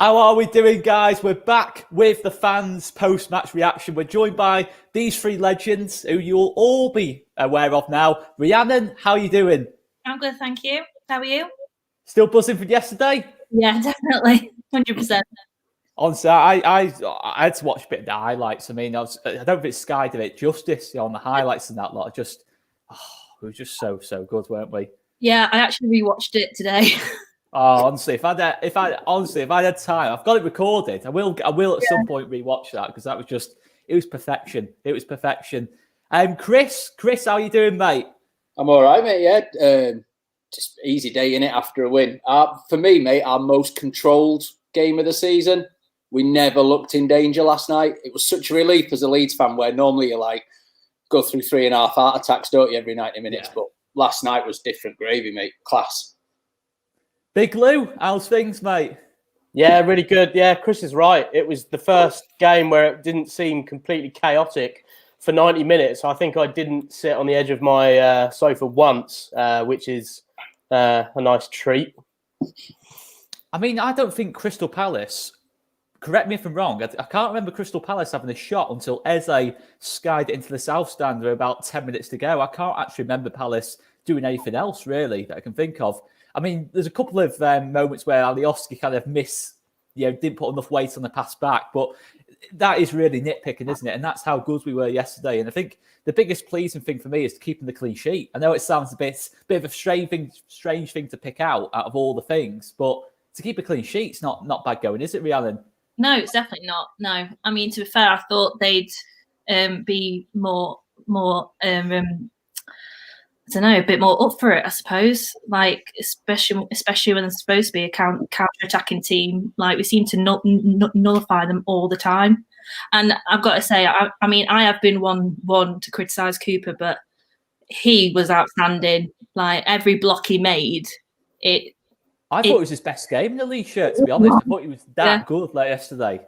How are we doing, guys? We're back with the fans' post-match reaction. We're joined by these three legends who you'll all be aware of now. Rhiannon, how are you doing? I'm good, thank you. How are you? Still buzzing from yesterday? Yeah, definitely. 100%. Honestly, I had to watch a bit of the highlights. I mean, I don't think Sky did it justice on the highlights and that lot. We were just so good, weren't we? Yeah, I actually rewatched it today. Oh, honestly, if I had time, I've got it recorded. I will at some point rewatch that because it was perfection. It was perfection. Chris, how are you doing, mate? I'm all right, mate. Yeah, just easy day in it after a win. For me, mate, our most controlled game of the season. We never looked in danger last night. It was such a relief as a Leeds fan, where normally you go through 3.5 heart attacks, don't you, every 90 minutes? Yeah. But last night was different gravy, mate. Class. Big Lou, how's things, mate? Yeah, really good. Yeah, Chris is right. It was the first game where it didn't seem completely chaotic for 90 minutes. I think I didn't sit on the edge of my sofa once, which is a nice treat. I mean, I don't think Crystal Palace, correct me if I'm wrong, I can't remember Crystal Palace having a shot until Eze skied it into the south stand with about 10 minutes to go. I can't actually remember Palace doing anything else, really, that I can think of. I mean, there's a couple of moments where Alioski kind of didn't put enough weight on the pass back, but that is really nitpicking, isn't it? And that's how good we were yesterday. And I think the biggest pleasing thing for me is keeping the clean sheet. I know it sounds a bit of a strange thing to pick out of all the things, but to keep a clean sheet's not bad going, is it, Rhiannon? No, it's definitely not. No, I mean, to be fair, I thought they'd be more I don't know, a bit more up for it, I suppose. Like, especially when they're supposed to be a counter-attacking team. Like, we seem to nullify them all the time. And I've got to say, I mean, I have been one to criticise Cooper, but he was outstanding. Like, every block he made, I thought it was his best game in the league shirt, to be honest. I thought he was that good like yesterday.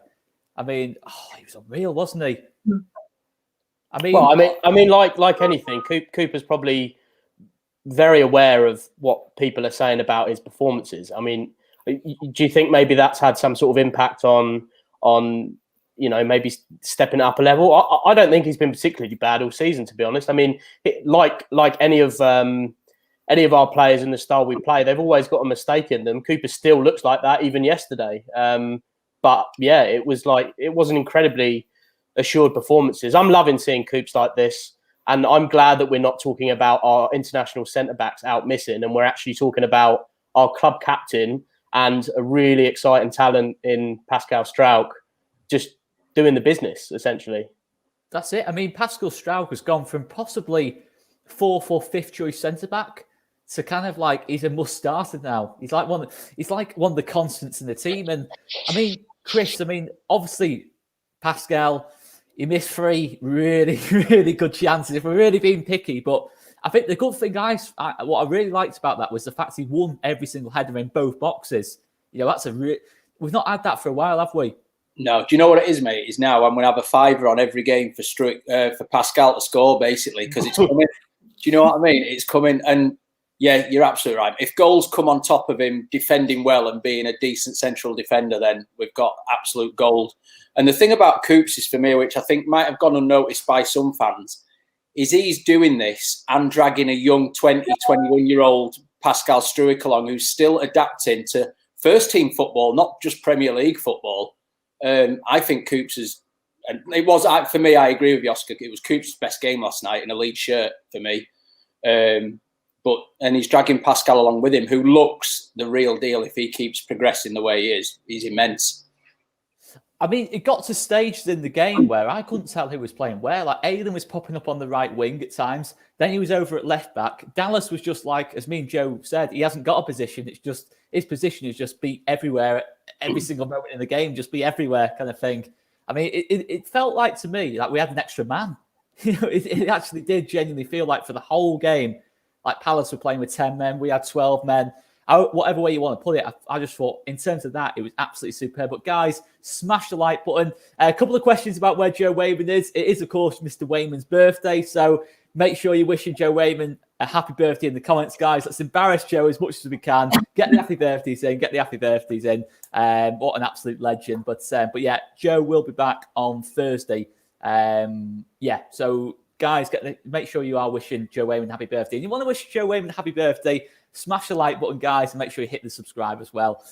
I mean, he was unreal, wasn't he? I mean, like anything, Cooper's probably very aware of what people are saying about his performances. I mean, do you think maybe that's had some sort of impact on maybe stepping up a level? I don't think he's been particularly bad all season, to be honest. I mean, like any of our players in the style we play, they've always got a mistake in them. Cooper still looks like that even yesterday. But yeah, it was an incredibly assured performances. I'm loving seeing Coops like this. And I'm glad that we're not talking about our international centre-backs out missing, and we're actually talking about our club captain and a really exciting talent in Pascal Struijk just doing the business, essentially. That's it. I mean, Pascal Struijk has gone from possibly fourth or fifth choice centre-back to kind of like he's a must-starter now. He's like one of the constants in the team. And I mean, Chris, obviously, Pascal, he missed 3 really, really good chances, if we're really being picky. But I think the good thing, guys, what I really liked about that was the fact he won every single header in both boxes. That's we've not had that for a while, have we? No. Do you know what it is, mate? Is now I'm going to have a fiver on every game for Pascal to score, basically, because it's coming. Do you know what I mean? It's coming. And yeah, you're absolutely right. If goals come on top of him defending well and being a decent central defender, then we've got absolute gold. And the thing about Coops is, for me, which I think might have gone unnoticed by some fans, is he's doing this and dragging a young 20, 21-year-old Pascal Struijk along, who's still adapting to first-team football, not just Premier League football. I think Coops is, and it was, for me, I agree with you, Oscar, it was Coops' best game last night in a Leeds shirt for me. And he's dragging Pascal along with him, who looks the real deal if he keeps progressing the way he is. He's immense. I mean, it got to stages in the game where I couldn't tell who was playing where. Like, Aiden was popping up on the right wing at times. Then he was over at left back. Dallas was just like, as me and Joe said, he hasn't got a position. It's just, his position is just be everywhere, every single moment in the game, just be everywhere kind of thing. I mean, it felt like to me, like we had an extra man. It actually did genuinely feel like for the whole game, like Palace were playing with 10 men. We had 12 men. Whatever way you want to put it, I just thought in terms of that, it was absolutely superb. But guys, smash the like button. A couple of questions about where Joe Wayman is. It is, of course, Mr. Wayman's birthday. So make sure you're wishing Joe Wayman a happy birthday in the comments, guys. Let's embarrass Joe as much as we can. Get the happy birthdays in. What an absolute legend. But yeah, Joe will be back on Thursday. So guys, make sure you are wishing Joe Wayman happy birthday. And you want to wish Joe Wayman happy birthday, smash the like button, guys, and make sure you hit the subscribe as well.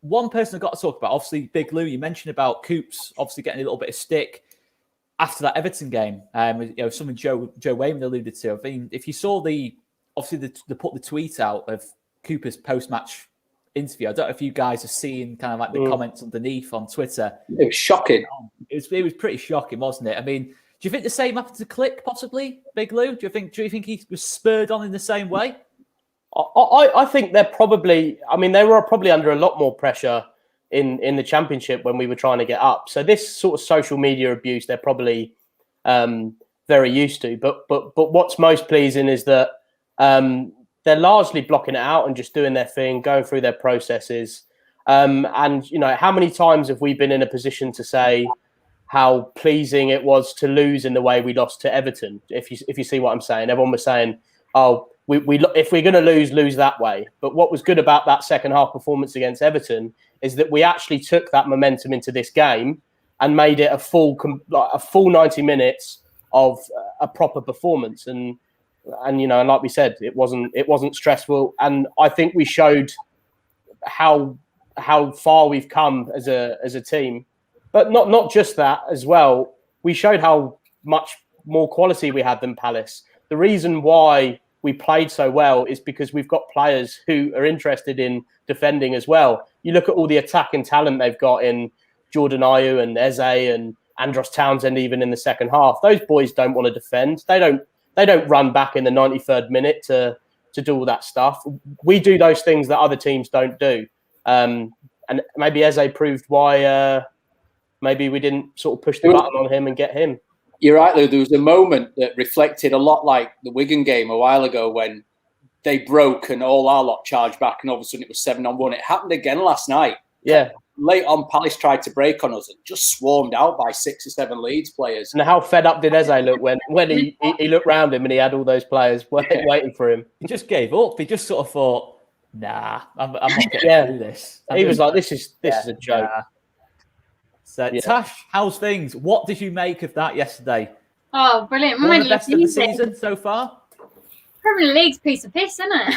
One person I've got to talk about, obviously, Big Lou, you mentioned about Coops obviously getting a little bit of stick after that Everton game. Something Joe Wayman alluded to. I mean, if you saw they put the tweet out of Cooper's post-match interview. I don't know if you guys have seen kind of like the comments underneath on Twitter. It was shocking. It was pretty shocking, wasn't it? I mean, do you think the same happened to Click, possibly, Big Lou? Do you think he was spurred on in the same way? I think they're probably. I mean, they were probably under a lot more pressure in the Championship when we were trying to get up. So this sort of social media abuse, they're probably very used to. But what's most pleasing is that they're largely blocking it out and just doing their thing, going through their processes. And how many times have we been in a position to say how pleasing it was to lose in the way we lost to Everton? If you see what I'm saying, everyone was saying, "Oh, we if we're going to lose that way." But what was good about that second half performance against Everton is that we actually took that momentum into this game and made it a full 90 minutes of a proper performance. And like we said, it wasn't stressful. And I think we showed how far we've come as a team. But not just that as well. We showed how much more quality we had than Palace. The reason why we played so well is because we've got players who are interested in defending as well. You look at all the attacking talent they've got in Jordan Ayew and Eze and Andros Townsend, even in the second half. Those boys don't want to defend. They don't run back in the 93rd minute to do all that stuff. We do those things that other teams don't do. And maybe Eze proved why maybe we didn't sort of push the button on him and get him. You're right, Lou. There was a moment that reflected a lot like the Wigan game a while ago when they broke and all our lot charged back and all of a sudden it was 7-on-1. It happened again last night. Yeah. Late on, Palace tried to break on us and just swarmed out by 6 or 7 Leeds players. And how fed up did Eze look when he looked round him and he had all those players waiting for him? He just gave up. He just sort of thought, nah, I'm not getting through this. He was like, this is a joke. Nah. So, Tash, how's things? What did you make of that yesterday? Oh, brilliant. One of the best of the season so far? Premier League's piece of piss, isn't it?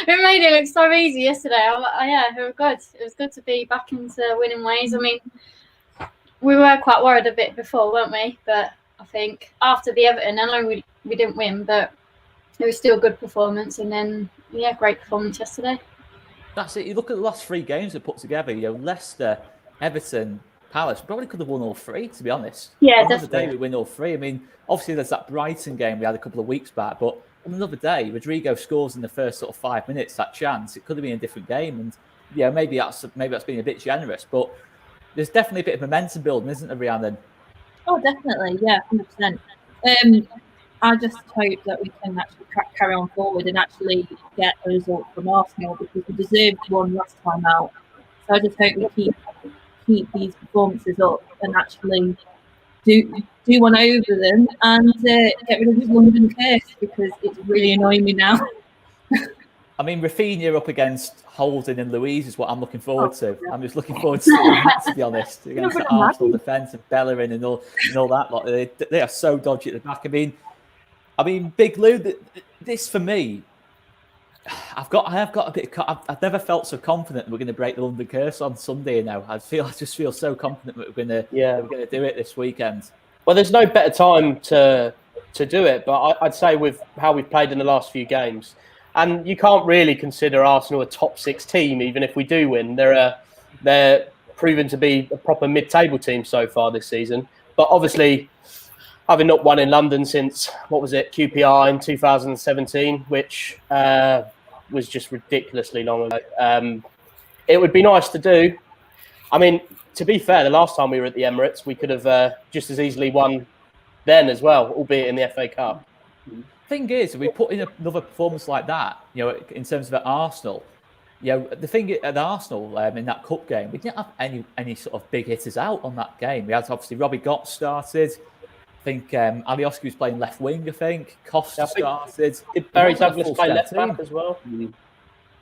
It made it look so easy yesterday. It was good. It was good to be back into winning ways. I mean, we were quite worried a bit before, weren't we? But I think after the Everton, I know we didn't win, but it was still a good performance. And then, great performance yesterday. That's it. You look at the last 3 games we put together. Leicester, Everton, Palace. Probably could have won all 3, to be honest. Yeah, another day we win all 3. I mean, obviously there's that Brighton game we had a couple of weeks back, but on another day, Rodrigo scores in the first sort of 5 minutes. That chance, it could have been a different game, and maybe that's being a bit generous. But there's definitely a bit of momentum building, isn't there, Rhiannon? Oh, definitely, 100%. I just hope that we can actually carry on forward and actually get a result from Arsenal because we deserved one last time out. So I just hope we keep these performances up and actually do one over them and get rid of this London curse because it's really annoying me now. I mean, Rafinha up against Holden and Louise is what I'm looking forward to. I'm just looking forward to seeing that, to be honest, against the Arsenal defence and Bellerin and all that lot. They are so dodgy at the back. I mean, Big Lou, this for me, I have got a bit. I've never felt so confident that we're going to break the London curse on Sunday. Now I just feel so confident that we're going to do it this weekend. Well, there's no better time to do it, but I'd say with how we've played in the last few games, and you can't really consider Arsenal a top 6 team, even if we do win. They're proven to be a proper mid-table team so far this season, but obviously, having not won in London since, QPR in 2017, which was just ridiculously long ago. It would be nice to do. I mean, to be fair, the last time we were at the Emirates, we could have just as easily won then as well, albeit in the FA Cup. Thing is, if we put in another performance like that, in terms of at Arsenal, the thing at Arsenal in that cup game, we didn't have any sort of big hitters out on that game. We had obviously Robbie Gott started. I think Alioski was playing left wing. I think Costa started. Did Barry Not a Douglas full play strength left back team. as well?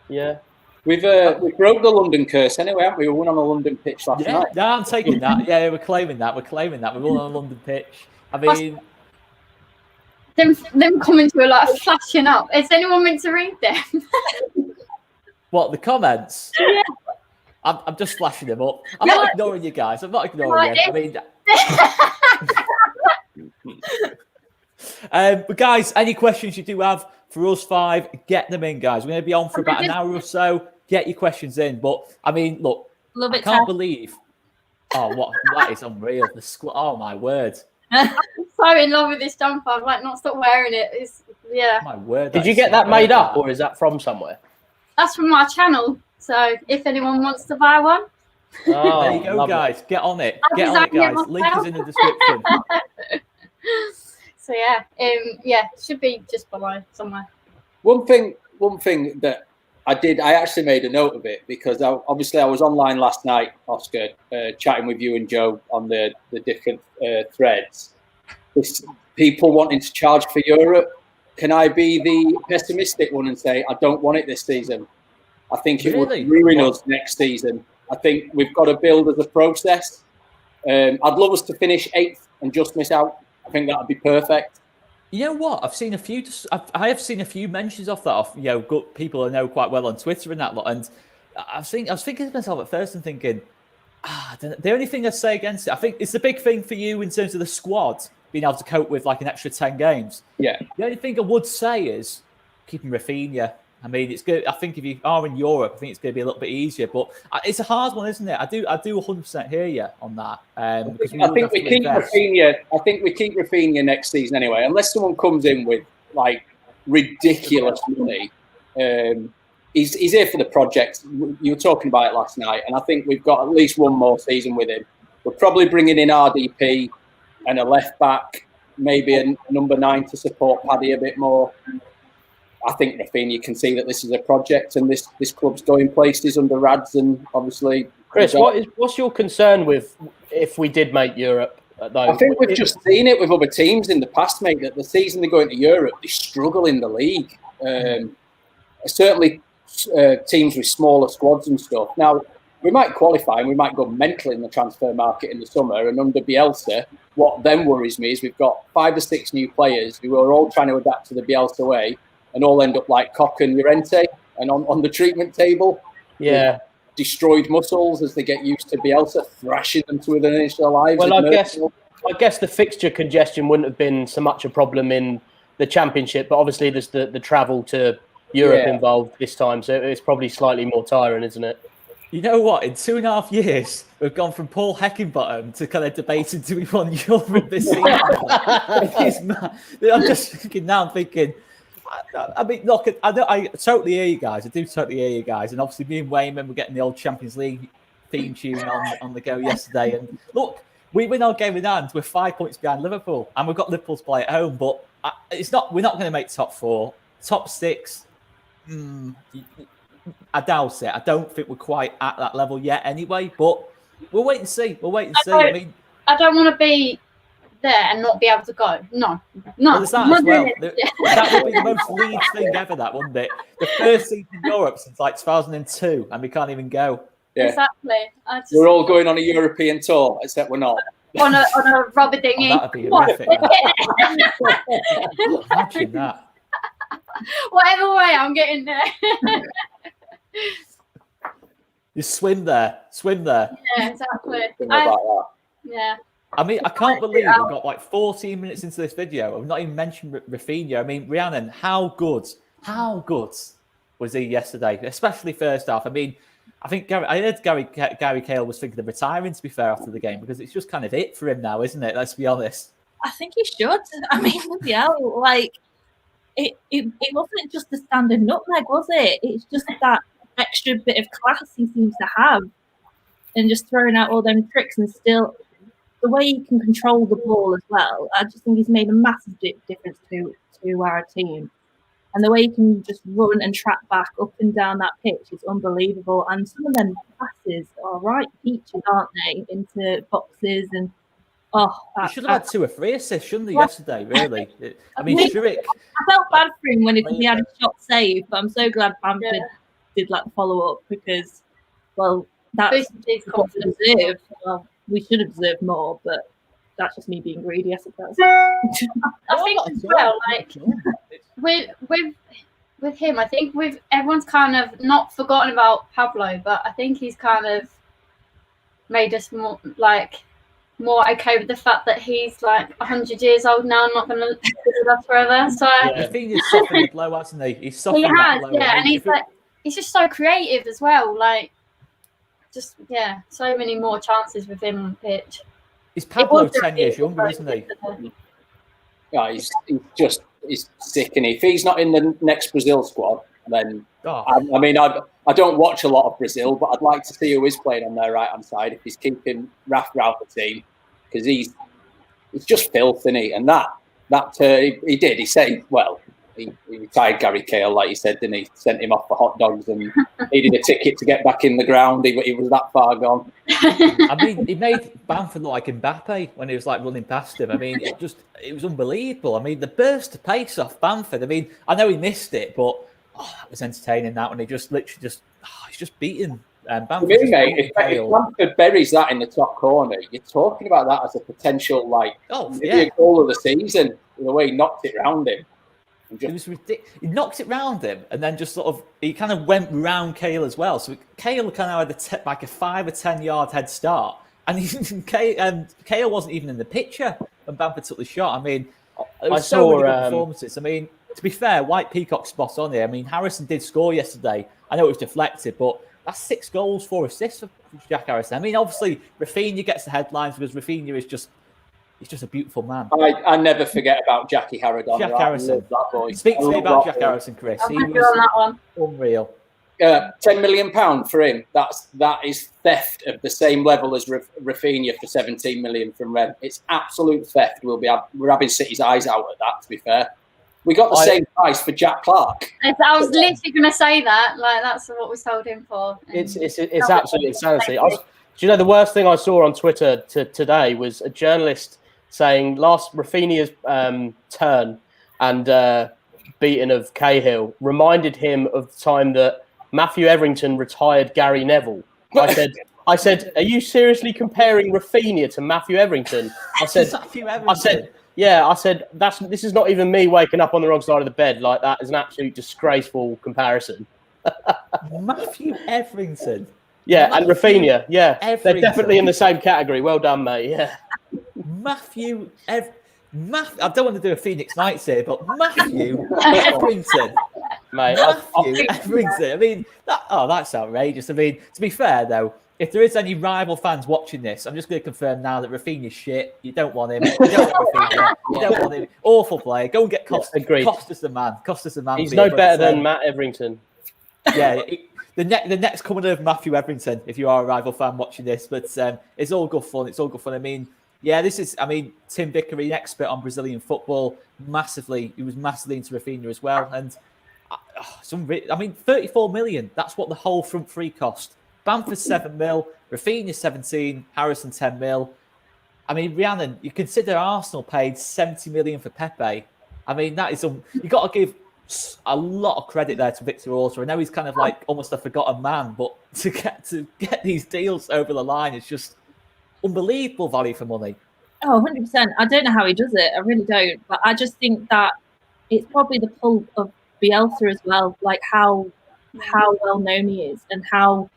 Yeah. We broke the London curse anyway, haven't we? We won on a London pitch last night. Yeah, I'm taking that. Yeah, we're claiming that. We're all on a London pitch. I mean, them comments were like flashing up. Is anyone meant to read them? what, the comments? Yeah. I'm just flashing them up. I'm not ignoring you guys. I'm not ignoring you. I mean, but guys, any questions you do have for us five, get them in, guys. We're going to be on for about an hour or so. Get your questions in. But I mean, look, I can't believe. Oh, what? That is unreal. The squad. Oh my word. I'm so in love with this jumper. I've like not stopped wearing it. Yeah. My word. Did you get that made up, or is that from somewhere? That's from my channel. So if anyone wants to buy one, Oh, there you go, guys. Get on it. Get on it, guys. Link is in the description. So yeah, it should be just below somewhere. One thing that I actually made a note of it because obviously I was online last night, Oscar, chatting with you and Joe on the different threads. People wanting to charge for Europe. Can I be the pessimistic one and say I don't want it this season? I think it would ruin us next season. I think we've got to build as a process. I'd love us to finish 8th and just miss out. I think that would be perfect. You know what? I've seen a few. I have seen a few mentions of that. Off good people I know quite well on Twitter and that lot. And I was thinking to myself at first and thinking, the only thing I say against it, I think it's the big thing for you in terms of the squad being able to cope with like an extra 10 games. Yeah. The only thing I would say is keeping Rafinha. I mean, it's good. I think if you are in Europe, I think it's going to be a little bit easier. But it's a hard one, isn't it? I do 100% hear you on that. I think we keep Rafinha. I think we keep Rafinha next season anyway, unless someone comes in with like ridiculous money. He's here for the project. You were talking about it last night, and I think we've got at least one more season with him. We're probably bringing in RDP and a left back, maybe a number 9 to support Paddy a bit more. I think Rafinha can see that this is a project and this club's going places under Rads and obviously. Chris, what's your concern with if we did make Europe? I think we've just seen it with other teams in the past, mate, that the season they go into Europe, they struggle in the league. Certainly teams with smaller squads and stuff. Now, we might qualify and we might go mental in the transfer market in the summer. And under Bielsa, what then worries me is we've got 5 or 6 new players who are all trying to adapt to the Bielsa way and all end up like Koch and Llorente and on the treatment table. Yeah. Destroyed muscles as they get used to Bielsa, thrashing them to within their lives. Well, I guess the fixture congestion wouldn't have been so much a problem in the Championship, but obviously there's the travel to Europe involved this time, so it's probably slightly more tiring, isn't it? You know what? In 2.5 years, we've gone from Paul Heckingbottom to kind of debating do we want Europe this season. I'm just thinking now. I'm thinking. I mean, look, I totally hear you guys. I do totally hear you guys. And obviously, me and Wayman were getting the old Champions League theme tune on the go yesterday. And look, we win our game in hand. We're 5 points behind Liverpool, and we've got Liverpool to play at home. But it's not. We're not going to make top 4, top 6. I doubt it. I don't think we're quite at that level yet, anyway. But we'll wait and see. I mean, I don't want to be there and not be able to go. No. Well, there's that as well. That would be the most Leeds thing ever, that, wouldn't it? The first season in Europe since like 2002, and we can't even go. Yeah. Exactly. We're all going on a European tour, except we're not. On a rubber dinghy. Oh, that'd be horrific. Imagine that. Whatever way, I'm getting there. You swim there. Yeah, exactly. Yeah. I mean, I can't believe we've got like 14 minutes into this video. I've not even mentioned Rafinha. I mean, Rhiannon, how good was he yesterday? Especially first half. I mean, I think I heard Gary Cahill was thinking of retiring, to be fair, after the game, because it's just kind of it for him now, isn't it? Let's be honest. I think he should. I mean, like it wasn't just the standard nutmeg, was it? It's just that extra bit of class he seems to have, and just throwing out all them tricks and still. The way he can control the ball as well, I just think he's made a massive difference to our team. And the way he can just run and track back up and down that pitch is unbelievable. And some of them passes are right peaches, aren't they, into boxes. And He should have had 2 or 3 assists, shouldn't he, yesterday, really? I mean, Sturridge... I felt bad for him when he had a shot saved, but I'm so glad Bamford did like the follow-up because, well, that's what we deserved. Well, we should have deserved more, but that's just me being greedy, I suppose. I think as well, like, with him, I think everyone's kind of not forgotten about Pablo, but I think he's kind of made us more okay with the fact that he's like 100 years old now and not going to live with us forever. So I think he's softened the blow, hasn't he? He's softened that blow. Yeah, and he's just so creative as well. Like, so many more chances with him on the pitch. Is Pablo 10 years younger, isn't he? Yeah, he's sickening. If he's not in the next Brazil squad, then I don't watch a lot of Brazil, but I'd like to see who is playing on their right hand side if he's keeping Rafa out the team, because he's just filth, isn't he? And he did. He said, well, he retired Gary Cahill, like you said, didn't he? Sent him off for hot dogs and needed a ticket to get back in the ground. He was that far gone. I mean, he made Bamford look like Mbappe when he was like running past him. I mean, it was unbelievable. I mean, the burst of pace off Bamford. I mean, I know he missed it, but that was entertaining. That when he just literally he's just beating Bamford. If Bamford buries that in the top corner, you're talking about that as a potential a goal of the season. The way he knocked it round him. It was ridiculous. He knocked it round him, and then just he kind of went round Cahill as well. So Cahill kind of had like a 5 or 10 yard head start, and Cahill wasn't even in the picture when Bamford took the shot. I mean, there was so many good performances. I mean, to be fair, White Peacock's spot on here. I mean, Harrison did score yesterday. I know it was deflected, but that's 6 goals, 4 assists for Jack Harrison. I mean, obviously, Rafinha gets the headlines because Rafinha is just a beautiful man. I never forget about Jackie Harrison. Jack Harrison. Speak to me about Jack Harrison, Chris. He was on that one. Unreal. £10 million for him. That is theft of the same level as Rafinha for 17 million from Rennes. It's absolute theft. We're having City's eyes out at that. To be fair, we got the same price for Jack Clark. I was literally going to say that. Like, that's what we sold him for. It's absolutely insanity. Do you know the worst thing I saw on Twitter today was a journalist saying last Rafinha's turn and beating of Cahill reminded him of the time that Matthew Everington retired Gary Neville. I said, are you seriously comparing Rafinha to Matthew Everington? I said, this is not even me waking up on the wrong side of the bed. Like, that is an absolute disgraceful comparison. Matthew Everington. Yeah, and Rafinha. Yeah, Everington. They're definitely in the same category. Well done, mate. Yeah. Matthew, I don't want to do a Phoenix Knights here, but Matthew Everington. Mate, Matthew Everington. I mean, that's outrageous. I mean, to be fair, though, if there is any rival fans watching this, I'm just going to confirm now that Rafinha's shit. You don't want him. You don't want Rafinha. You don't want him. Awful player. Go and get Costas. Costas the man. Costas the man. He's no better than Matt Everington. Yeah. The next coming of Matthew Everington, if you are a rival fan watching this, but it's all good fun. It's all good fun. I mean, Tim Vickery, expert on Brazilian football, he was massively into Rafinha as well. And 34 million, that's what the whole front three cost. Bamford 7 mil, Rafinha 17, Harrison 10 mil. I mean, Rhiannon, you consider Arsenal paid 70 million for Pepe. I mean, that is you got to give a lot of credit there to Victor Orta. I know he's kind of like almost a forgotten man, but to get these deals over the line, it's just unbelievable value for money. Oh, 100%. I don't know how he does it. I really don't. But I just think that it's probably the pull of Bielsa as well, like how well known he is and how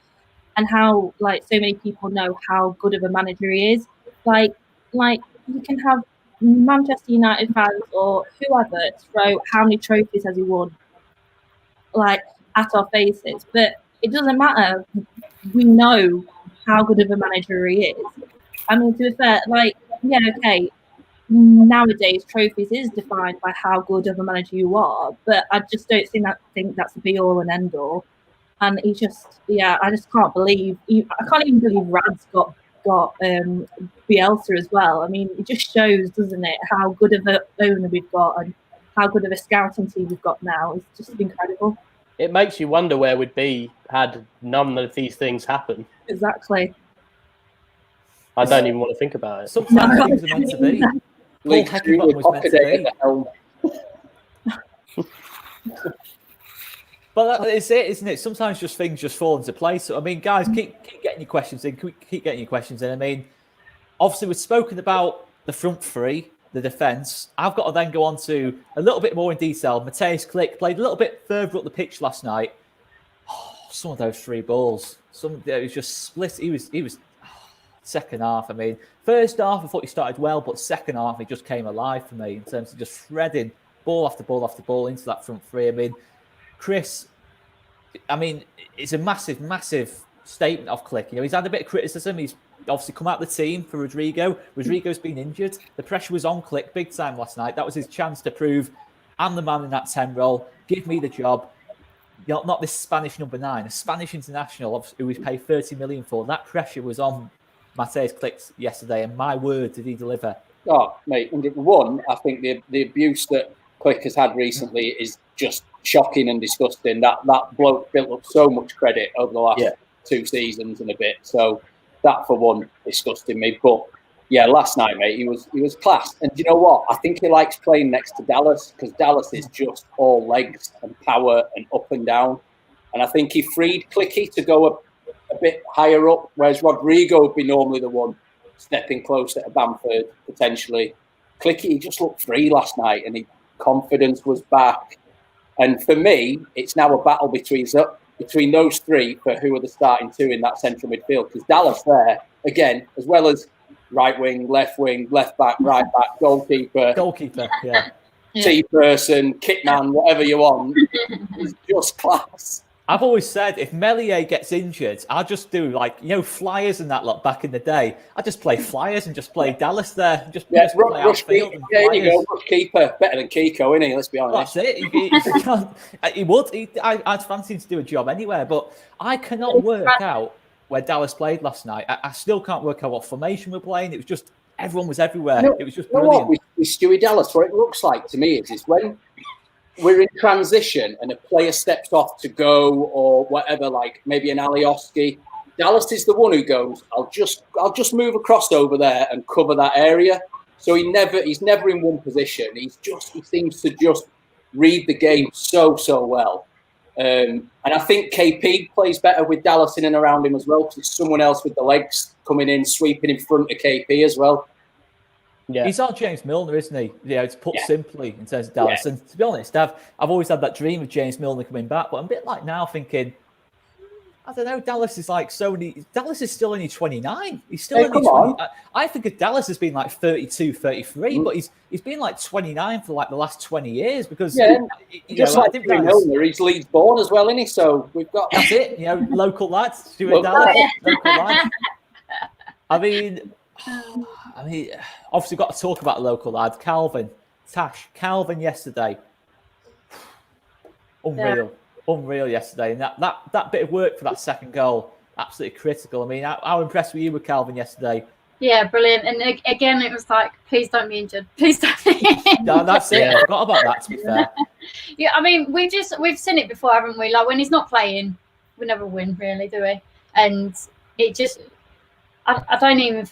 like so many people know how good of a manager he is. Like you can have Manchester United fans or whoever throw how many trophies has he won like at our faces, but it doesn't matter. We know how good of a manager he is. I mean, to be fair, nowadays trophies is defined by how good of a manager you are, but I just don't think that's the be all and end all. And I just can't believe. I can't even believe Rad's got Bielsa as well. I mean, it just shows, doesn't it, how good of an owner we've got and how good of a scouting team we've got now. It's just incredible. It makes you wonder where we'd be had none of these things happen. Exactly. I don't even want to think about it. Sometimes things are meant to be. Paul Leeds Heckingbottom was meant to at be. the helm. But that is it, isn't it? Sometimes just things just fall into place. So, I mean, guys, keep getting your questions in. Keep getting your questions in. I mean, obviously, we've spoken about the front three, the defence. I've got to then go on to a little bit more in detail. Matthijs Klick played a little bit further up the pitch last night. Oh, some of those three balls. It was just split. He was second half. I mean, first half, I thought he started well, but second half, he just came alive for me in terms of just threading ball after ball after ball into that front three. I mean, Chris, I mean, it's a massive, massive statement of Klick. You know, he's had a bit of criticism. He's obviously come out the team for Rodrigo. Rodrigo's been injured. The pressure was on Klick big time last night. That was his chance to prove, I'm the man in that 10 role. Give me the job. You know, not this Spanish number 9, a Spanish international who we paid 30 million for. That pressure was on Matthijs Klick yesterday, and my word, did he deliver? Oh, mate, and one, I think the abuse that Klick has had recently is just shocking and disgusting. That bloke built up so much credit over the last 2 seasons and a bit. So that, for one, disgusted me. But yeah, last night, mate, he was class. And you know what? I think he likes playing next to Dallas, because Dallas is just all legs and power and up and down. And I think he freed Klicky to go a bit higher up, whereas Rodrigo would be normally the one stepping closer to Bamford, potentially. Klicky, he just looked free last night, and confidence was back. And for me, it's now a battle between those three for who are the starting two in that central midfield. Because Dallas there, again, as well as right wing, left back, right back, goalkeeper, yeah, T-person, kitman, whatever you want, is just class. I've always said if Meslier gets injured, I'll just do Flyers and that lot back in the day. I just play Flyers and just play Dallas there. Just play outfield and there you go, rush keeper, better than Kiko, isn't he? Let's be honest. That's it. He would. I'd fancy him to do a job anywhere, but I cannot work out where Dallas played last night. I still can't work out what formation we're playing. It was just everyone was everywhere. It was just brilliant. With Stewie Dallas, what it looks like to me is when we're in transition and a player steps off to go or whatever, like maybe an Alioski, Dallas is the one who goes, I'll just move across over there and cover that area. So he's never in one position. He seems to just read the game so well. And I think KP plays better with Dallas in and around him as well, because it's someone else with the legs coming in, sweeping in front of KP as well. Yeah. He's our James Milner, isn't he? Yeah, it's put simply in terms of Dallas. Yeah. And to be honest, I've always had that dream of James Milner coming back, but I'm a bit like now thinking, I don't know, Dallas is still only 29. He's still only 20. I think of Dallas has been like 32, 33, but he's been like 29 for like the last 20 years because just like Milner, he's Leeds born as well, isn't he? So we've got that's it. Local lads, Stuart Dallas, local lads. I mean, obviously got to talk about the local lad, Calvin yesterday. Unreal yesterday. And that bit of work for that second goal, absolutely critical. I mean, how impressed were you with Calvin yesterday? Yeah, brilliant. And again, it was like, please don't be injured. Please don't be injured. No, that's it. I forgot about that, to be fair. Yeah, I mean, we've seen it before, haven't we? Like, when he's not playing, we never win, really, do we? And it just, I don't even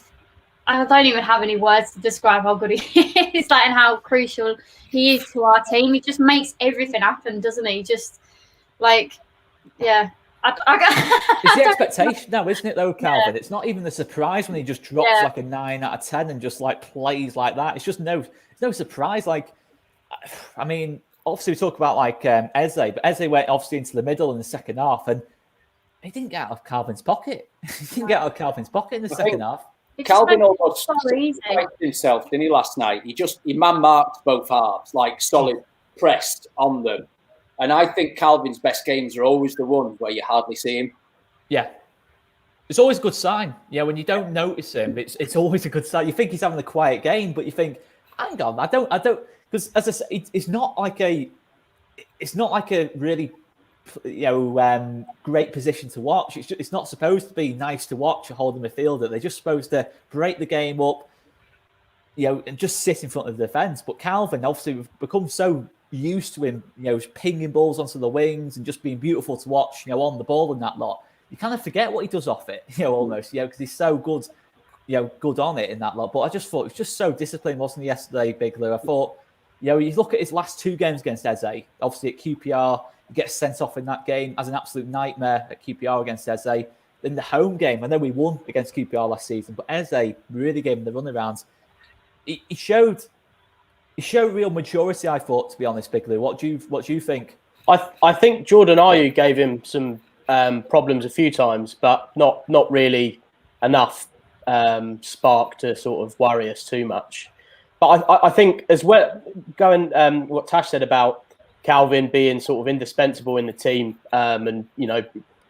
have any words to describe how good he is, like, and how crucial he is to our team. He just makes everything happen, doesn't he? Just like, yeah. It's the expectation now, isn't it, though, Calvin? Yeah. It's not even the surprise when he just drops like a 9 out of 10 and just like plays like that. It's just no surprise. Like, I mean, obviously we talk about like Eze, but Eze went obviously into the middle in the second half, and he didn't get out of Calvin's pocket. He didn't get out of Calvin's pocket in the second half. Calvin almost surprised himself, didn't he, last night? He man-marked both halves, like solid pressed on them. And I think Calvin's best games are always the ones where you hardly see him. Yeah. It's always a good sign. Yeah, when you don't notice him, it's always a good sign. You think he's having a quiet game, but you think, hang on, I don't, because as I say, it's not like a really, great position to watch. It's not supposed to be nice to watch a holding midfielder. They're just supposed to break the game up, and just sit in front of the defence. But Calvin, obviously, we've become so used to him, pinging balls onto the wings and just being beautiful to watch, on the ball and that lot. You kind of forget what he does off it, almost, because he's so good good on it in that lot. But I just thought it was just so disciplined, wasn't he, yesterday, Big Lou? I thought, you look at his last 2 games against Eze, obviously at QPR, he gets sent off in that game as an absolute nightmare at QPR against Eze. In the home game, I know we won against QPR last season, but Eze really gave him the runaround. He showed real maturity, I thought, to be honest, Big Lou. What do you think? I think Jordan Ayew gave him some problems a few times, but not really enough spark to sort of worry us too much. But I think as well, going what Tash said about Calvin being sort of indispensable in the team, and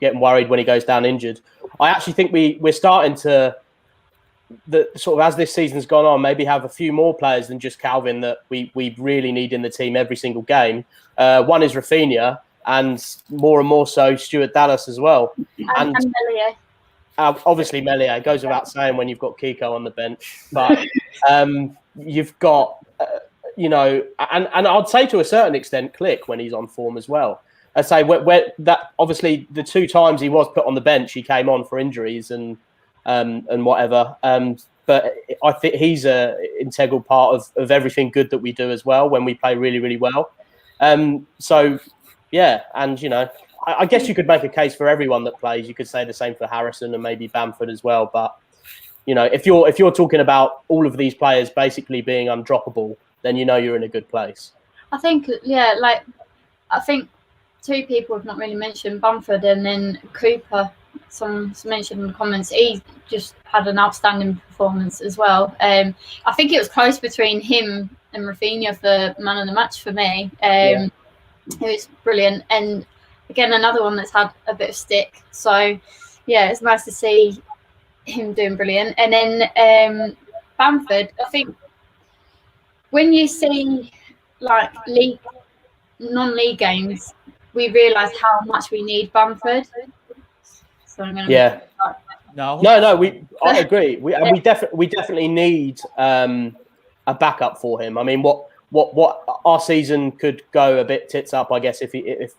getting worried when he goes down injured. I actually think we're starting to, sort of as this season's gone on, maybe have a few more players than just Calvin that we really need in the team every single game. One is Rafinha, and more so Stuart Dallas as well. And Meslier. Obviously Meslier, goes without saying when you've got Kiko on the bench. But you've got, and I'd say to a certain extent, Click when he's on form as well. I say where that obviously the 2 times he was put on the bench, he came on for injuries and whatever. But I think he's a integral part of everything good that we do as well when we play really, really well. So yeah, and I guess you could make a case for everyone that plays. You could say the same for Harrison and maybe Bamford as well. But if you're talking about all of these players basically being undroppable, then you're in a good place. I think I think 2 people have not really mentioned Bamford, and then Cooper. Some mentioned in the comments. He just had an outstanding performance as well. I think it was close between him and Rafinha for man of the match for me. It was brilliant, and again another one that's had a bit of stick. So yeah, it's nice to see him doing brilliant. And then Bamford, I think when you see like non-league games, we realise how much we need Bamford. So I'm going to No, I agree. We definitely need a backup for him. I mean, what our season could go a bit tits up, I guess, if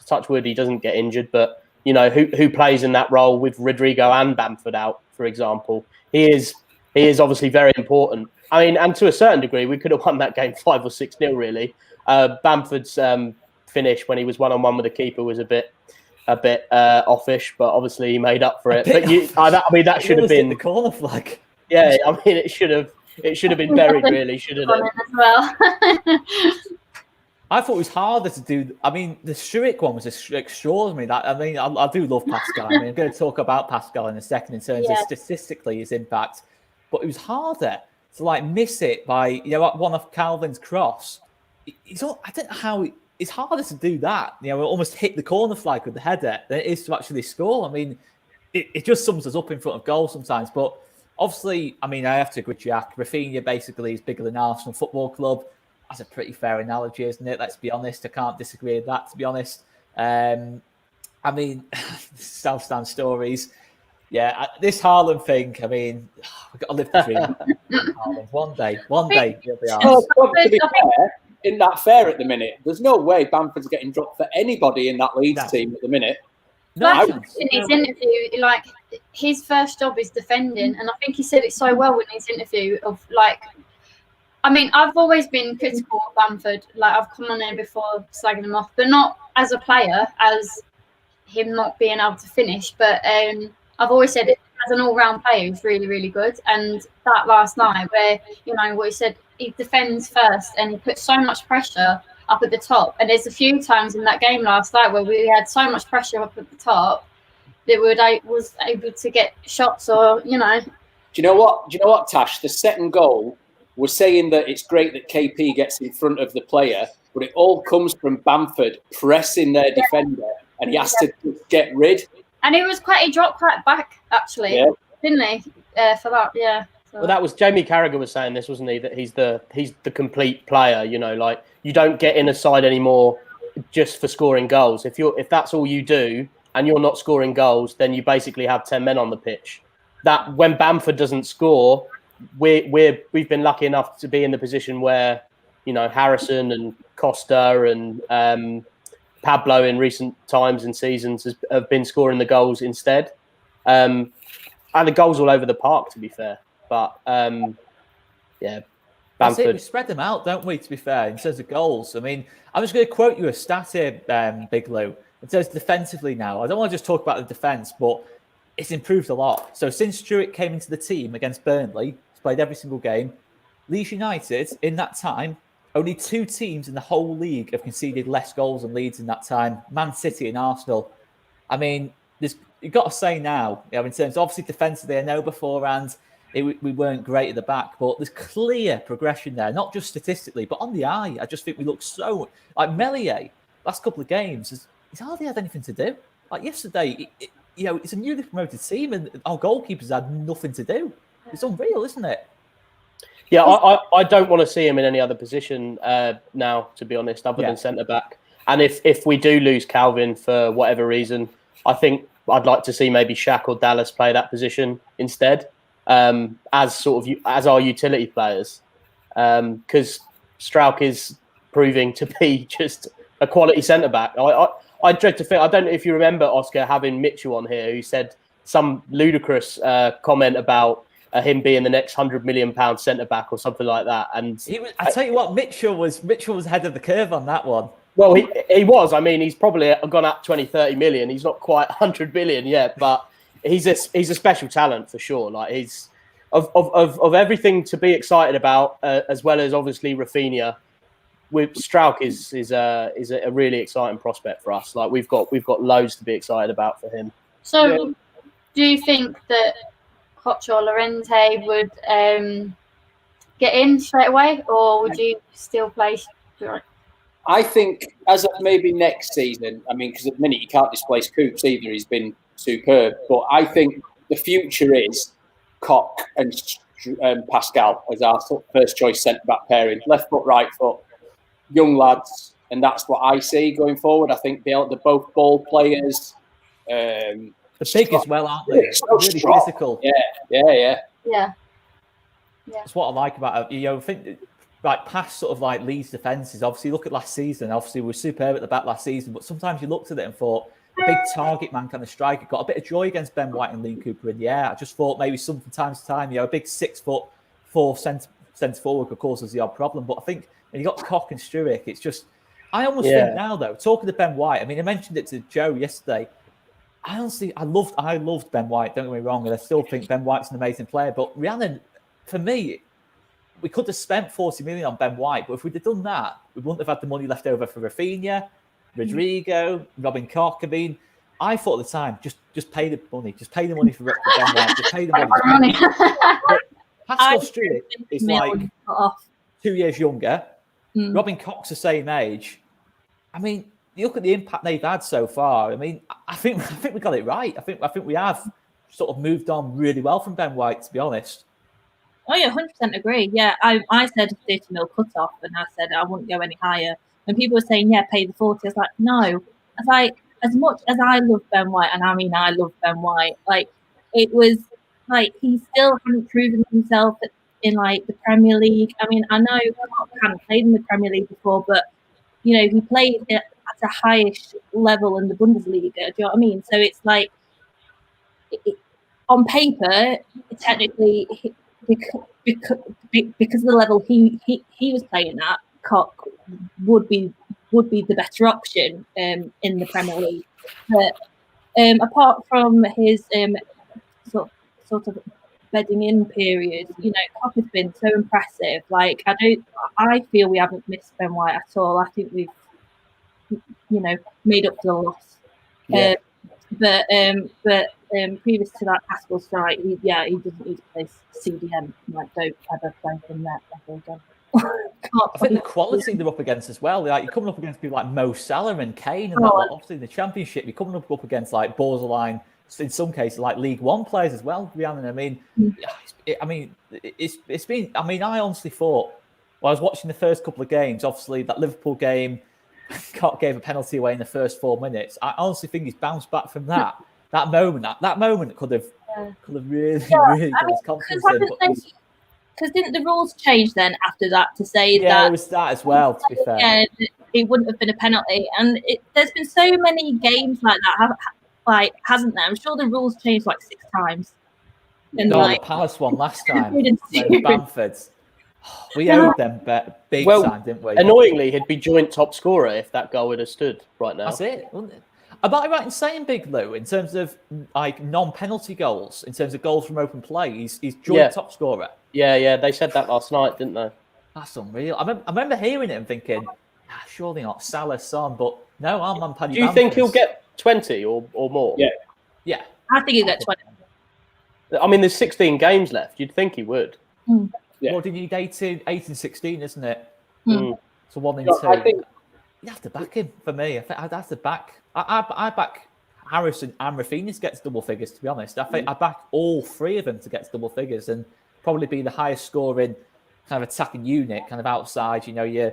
touch wood he doesn't get injured. But who plays in that role with Rodrigo and Bamford out, for example? He is obviously very important. I mean, and to a certain degree, we could have won that game 5 or 6-0. Really, Bamford's finish when he was 1-on-1 with the keeper was a bit offish, but obviously he made up for it. But that should have been the corner flag. Yeah, I mean it should have been buried, really, shouldn't it? As well. I thought it was harder to do. I mean, the Struick one was extraordinary. I do love Pascal. I mean, I'm going to talk about Pascal in a second in terms of statistically his impact, but it was harder to miss it by one of Calvin's cross. I don't know how. It's harder to do that, almost hit the corner flag with the header than it is to actually score. I mean, it just sums us up in front of goal sometimes. But obviously, I mean, I have to agree with Jack. Rafinha basically is bigger than Arsenal Football Club. That's a pretty fair analogy, isn't it? Let's be honest. I can't disagree with that, to be honest. I mean, South Stand stories. Yeah, this Haaland thing, I mean, we've got to live the dream. Haaland. One day, he'll be ours. To be fair, isn't that fair at the minute? There's no way Bamford's getting dropped for anybody in that Leeds team at the minute. No, in his interview, his first job is defending, and I think he said it so well in his interview of I mean, I've always been critical of Bamford. I've come on there before slagging him off, but not as a player, as him not being able to finish. But I've always said it as an all-round player, he's really, really good. And that last night, where what he said, he defends first, and he puts so much pressure up at the top. And there's a few times in that game last night where we had so much pressure up at the top that we was able to get shots, or Do you know what, Tash? The second goal. We're saying that it's great that KP gets in front of the player, but it all comes from Bamford pressing their defender, and he has to get rid. And he dropped quite back, actually, didn't he? For that, yeah. So. Well, that was Jamie Carragher was saying this, wasn't he? That he's the complete player. You don't get in a side anymore just for scoring goals. If that's all you do and you're not scoring goals, then you basically have 10 men on the pitch. That when Bamford doesn't score. We've been lucky enough to be in the position where Harrison and Costa and Pablo in recent times and seasons have been scoring the goals instead, and the goals all over the park. To be fair, But yeah, That's it. We Bamford. spread them out, don't we? To be fair, in terms of goals, I mean, I'm just going to quote you a stat here, Big Lou. It says defensively now. I don't want to just talk about the defence, but it's improved a lot. So since Stewart came into the team against Burnley, he's played every single game. Leeds United, in that time, only 2 teams in the whole league have conceded less goals than Leeds in that time: Man City and Arsenal. I mean, you've got to say now, in terms of obviously defensively, I know beforehand we weren't great at the back, but there's clear progression there, not just statistically, but on the eye. I just think we look so like Meslier. Last couple of games, he's hardly had anything to do. Like yesterday, it's a newly promoted team, and our goalkeepers had nothing to do. It's unreal, isn't it? Yeah, I don't want to see him in any other position now, to be honest, other than centre back. And if we do lose Calvin for whatever reason, I think I'd like to see maybe Shaq or Dallas play that position instead, as our utility players, because Strauch is proving to be just a quality centre back. I dread to think. I don't know if you remember, Oscar, having Mitchell on here who said some ludicrous comment about him being the next £100 million centre back or something like that. And I tell you what, Mitchell was ahead of the curve on that one. Well, he was. I mean, he's probably gone up 20, 30 million. He's not quite 100 million yet, but he's a special talent for sure. Like he's of everything to be excited about, as well as obviously Rafinha. With Strauch is a really exciting prospect for us. Like we've got loads to be excited about for him. So, do you think that Koch or Llorente would get in straight away, or would you still play Stewart? I think as of maybe next season, I mean, because at the minute you can't displace Coops either. He's been superb. But I think the future is Koch and Pascal as our first choice centre-back pairing. Left foot, right foot, young lads. And that's what I see going forward. I think they're both ball players. They're big as well, aren't they? So really strong. physical. Yeah. That's what I like about it. I think like past sort of like Leeds defences, obviously look at last season. Obviously we were superb at the back last season, but sometimes you looked at it and thought a big target man kind of striker. Got a bit of joy against Ben White and Liam Cooper in the air. I just thought maybe some from time to time, a big 6'4" centre forward could cause us the odd problem. But I think when you got Koch and Stewart, it's just I almost think now though, talking to Ben White, I mean I mentioned it to Joe yesterday. I loved Ben White, don't get me wrong, and I still think Ben White's an amazing player. But Rhiannon, for me, we could have spent 40 million on Ben White, but if we'd have done that, we wouldn't have had the money left over for Rafinha, Rodrigo, Robin Koch. I mean, I thought at the time, just pay the money. Just pay the money for Ben White. Just pay the money. Pascal Stewart is like 2 years younger. Robin Koch's the same age. I mean, you look at the impact they've had so far. I mean, I think we got it right. I think we have sort of moved on really well from Ben White, to be honest. Oh yeah, 100% agree. Yeah, I said 30 mil cut off, and I said I wouldn't go any higher. And people were saying, yeah, pay the 40. I was like, no. I was like, as much as I love Ben White, and I mean I love Ben White, like it was like he still hadn't proven himself in like the Premier League. I mean, I know he hadn't played in the Premier League before, but he played at a highest level in the Bundesliga. Do you know what I mean? So it's like on paper, technically. Because of the level he was playing at, Koch would be the better option in the Premier League. But apart from his sort of bedding in period, Koch has been so impressive. Like I feel we haven't missed Ben White at all. I think we've made up for the loss. Yeah. But previous to that Pascal strike, he doesn't need to play CDM. Like, don't ever play him there ever again. I think the quality they're up against as well. Like you're coming up against people like Mo Salah and Kane, and obviously in the Championship, you're coming up against like borderline, in some cases, like League One players as well. Rhiannon, I mean, it's been. I mean, I honestly thought while I was watching the first couple of games, obviously that Liverpool game, Koch gave a penalty away in the first 4 minutes. I honestly think he's bounced back from that. That moment could have really got his confidence in. Because didn't the rules change then after that to say that? Yeah, it was that as well, to be fair. It wouldn't have been a penalty. And there's been so many games like that, hasn't there? I'm sure the rules changed like 6 times. And No, like, the Palace one last time. We didn't No, do. Bamford. We owed them big Well, time, didn't we? Annoyingly, he'd be joint top scorer if that goal would have stood right now. That's it, wasn't it? Am I right in saying, Big Lou, in terms of like non-penalty goals, in terms of goals from open play, he's joint top scorer? Yeah, they said that last night, didn't they? That's unreal. I remember hearing it and thinking, surely not Salah, Son, but no, our man Paddy Do you think he'll get 20 or more? Yeah. I think he'll get 20. I mean, there's 16 games left. You'd think he would. Yeah. Well, did you need 8 and 16, isn't it? Mm. So 1 and No, 2. I think You have to back him for me. I think I'd have to back. I back Harrison and Rafinha to get to double figures. To be honest, I think I back all 3 of them to get to double figures and probably be the highest scoring kind of attacking unit, kind of outside. Your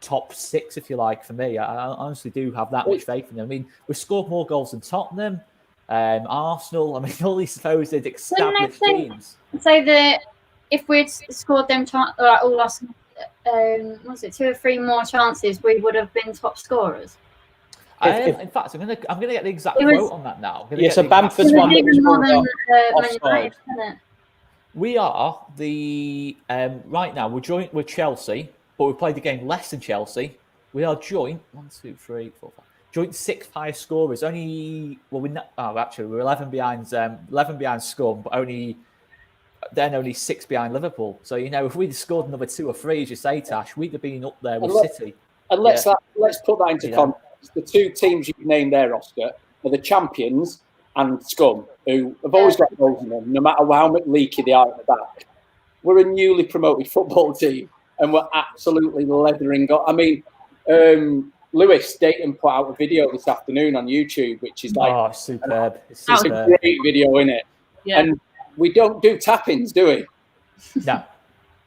top 6, if you like. For me, I honestly do have that much faith in them. I mean, we've scored more goals than Tottenham, Arsenal. I mean, all these supposed established teams. So that if we'd scored them all our 2 or 3 more chances, we would have been top scorers. In fact, I'm gonna get the exact It was- quote on that now. So Bamford's It one was that was even more ruled than out Man offside. United, isn't it? We are the right now. We're joint with Chelsea, but we played the game less than Chelsea. We are joint 1, 2, 3, 4, 5. Joint 6th highest scorers. Only actually we're 11 behind Scum, but only 6 behind Liverpool. So if we'd scored another 2 or 3, as you say, Tash, we'd have been up there with City. And let's put that into context. The 2 teams you've named there, Oscar, are the champions and Scum, who have always got goals in them, no matter how much leaky they are at the back. We're a newly promoted football team, and we're absolutely leathering. I mean, Lewis Dayton put out a video this afternoon on YouTube, which is like superb. It's a superb. great video, isn't it? Yeah. And we don't do tap-ins, do we?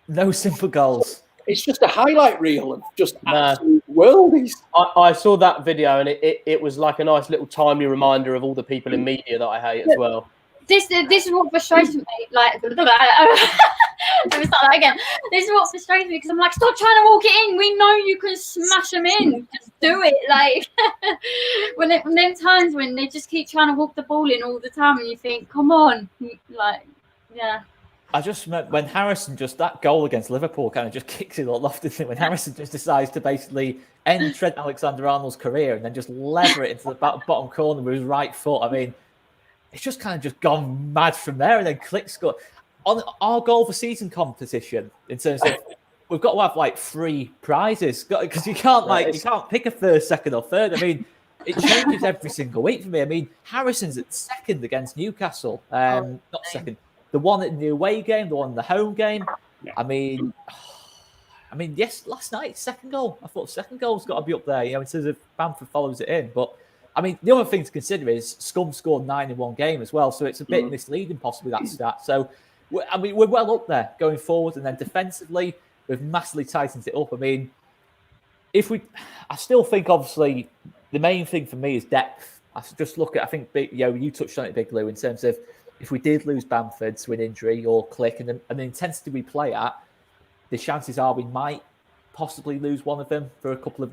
No simple goals. It's just a highlight reel of just absolute worldies. I saw that video and it was like a nice little timely reminder of all the people in media that I hate as well. This is what frustrates me. Like, let me start that again. This is what frustrates me because I'm like, stop trying to walk it in. We know you can smash them in. Just do it. Like, when them times when they just keep trying to walk the ball in all the time, and you think, come on, like, yeah. I just meant when Harrison that goal against Liverpool kind of just kicks it all off, didn't it? When Harrison just decides to basically end Trent Alexander-Arnold's career and then just lever it into the bottom corner with his right foot. I mean, it's just kind of just gone mad from there. And then Click scored on our goal for season competition. In terms of we've got to have like 3 prizes because you can't pick a first, second, or third. I mean, it changes every single week for me. I mean, Harrison's at 2nd against Newcastle. Not 2nd. The one in the away game, the one in the home game. I mean, yes, last night, 2nd goal. I thought 2nd goal's got to be up there, in terms of Bamford follows it in. But, I mean, the other thing to consider is Scum scored 9 in one game as well. So it's a bit misleading, possibly, that stat. So, we're well up there going forward. And then defensively, we've massively tightened it up. I mean, I still think, obviously, the main thing for me is depth. I think, you touched on it, Big Lou, in terms of if we did lose Bamford to an injury or Click and the intensity we play at, the chances are we might possibly lose one of them for a couple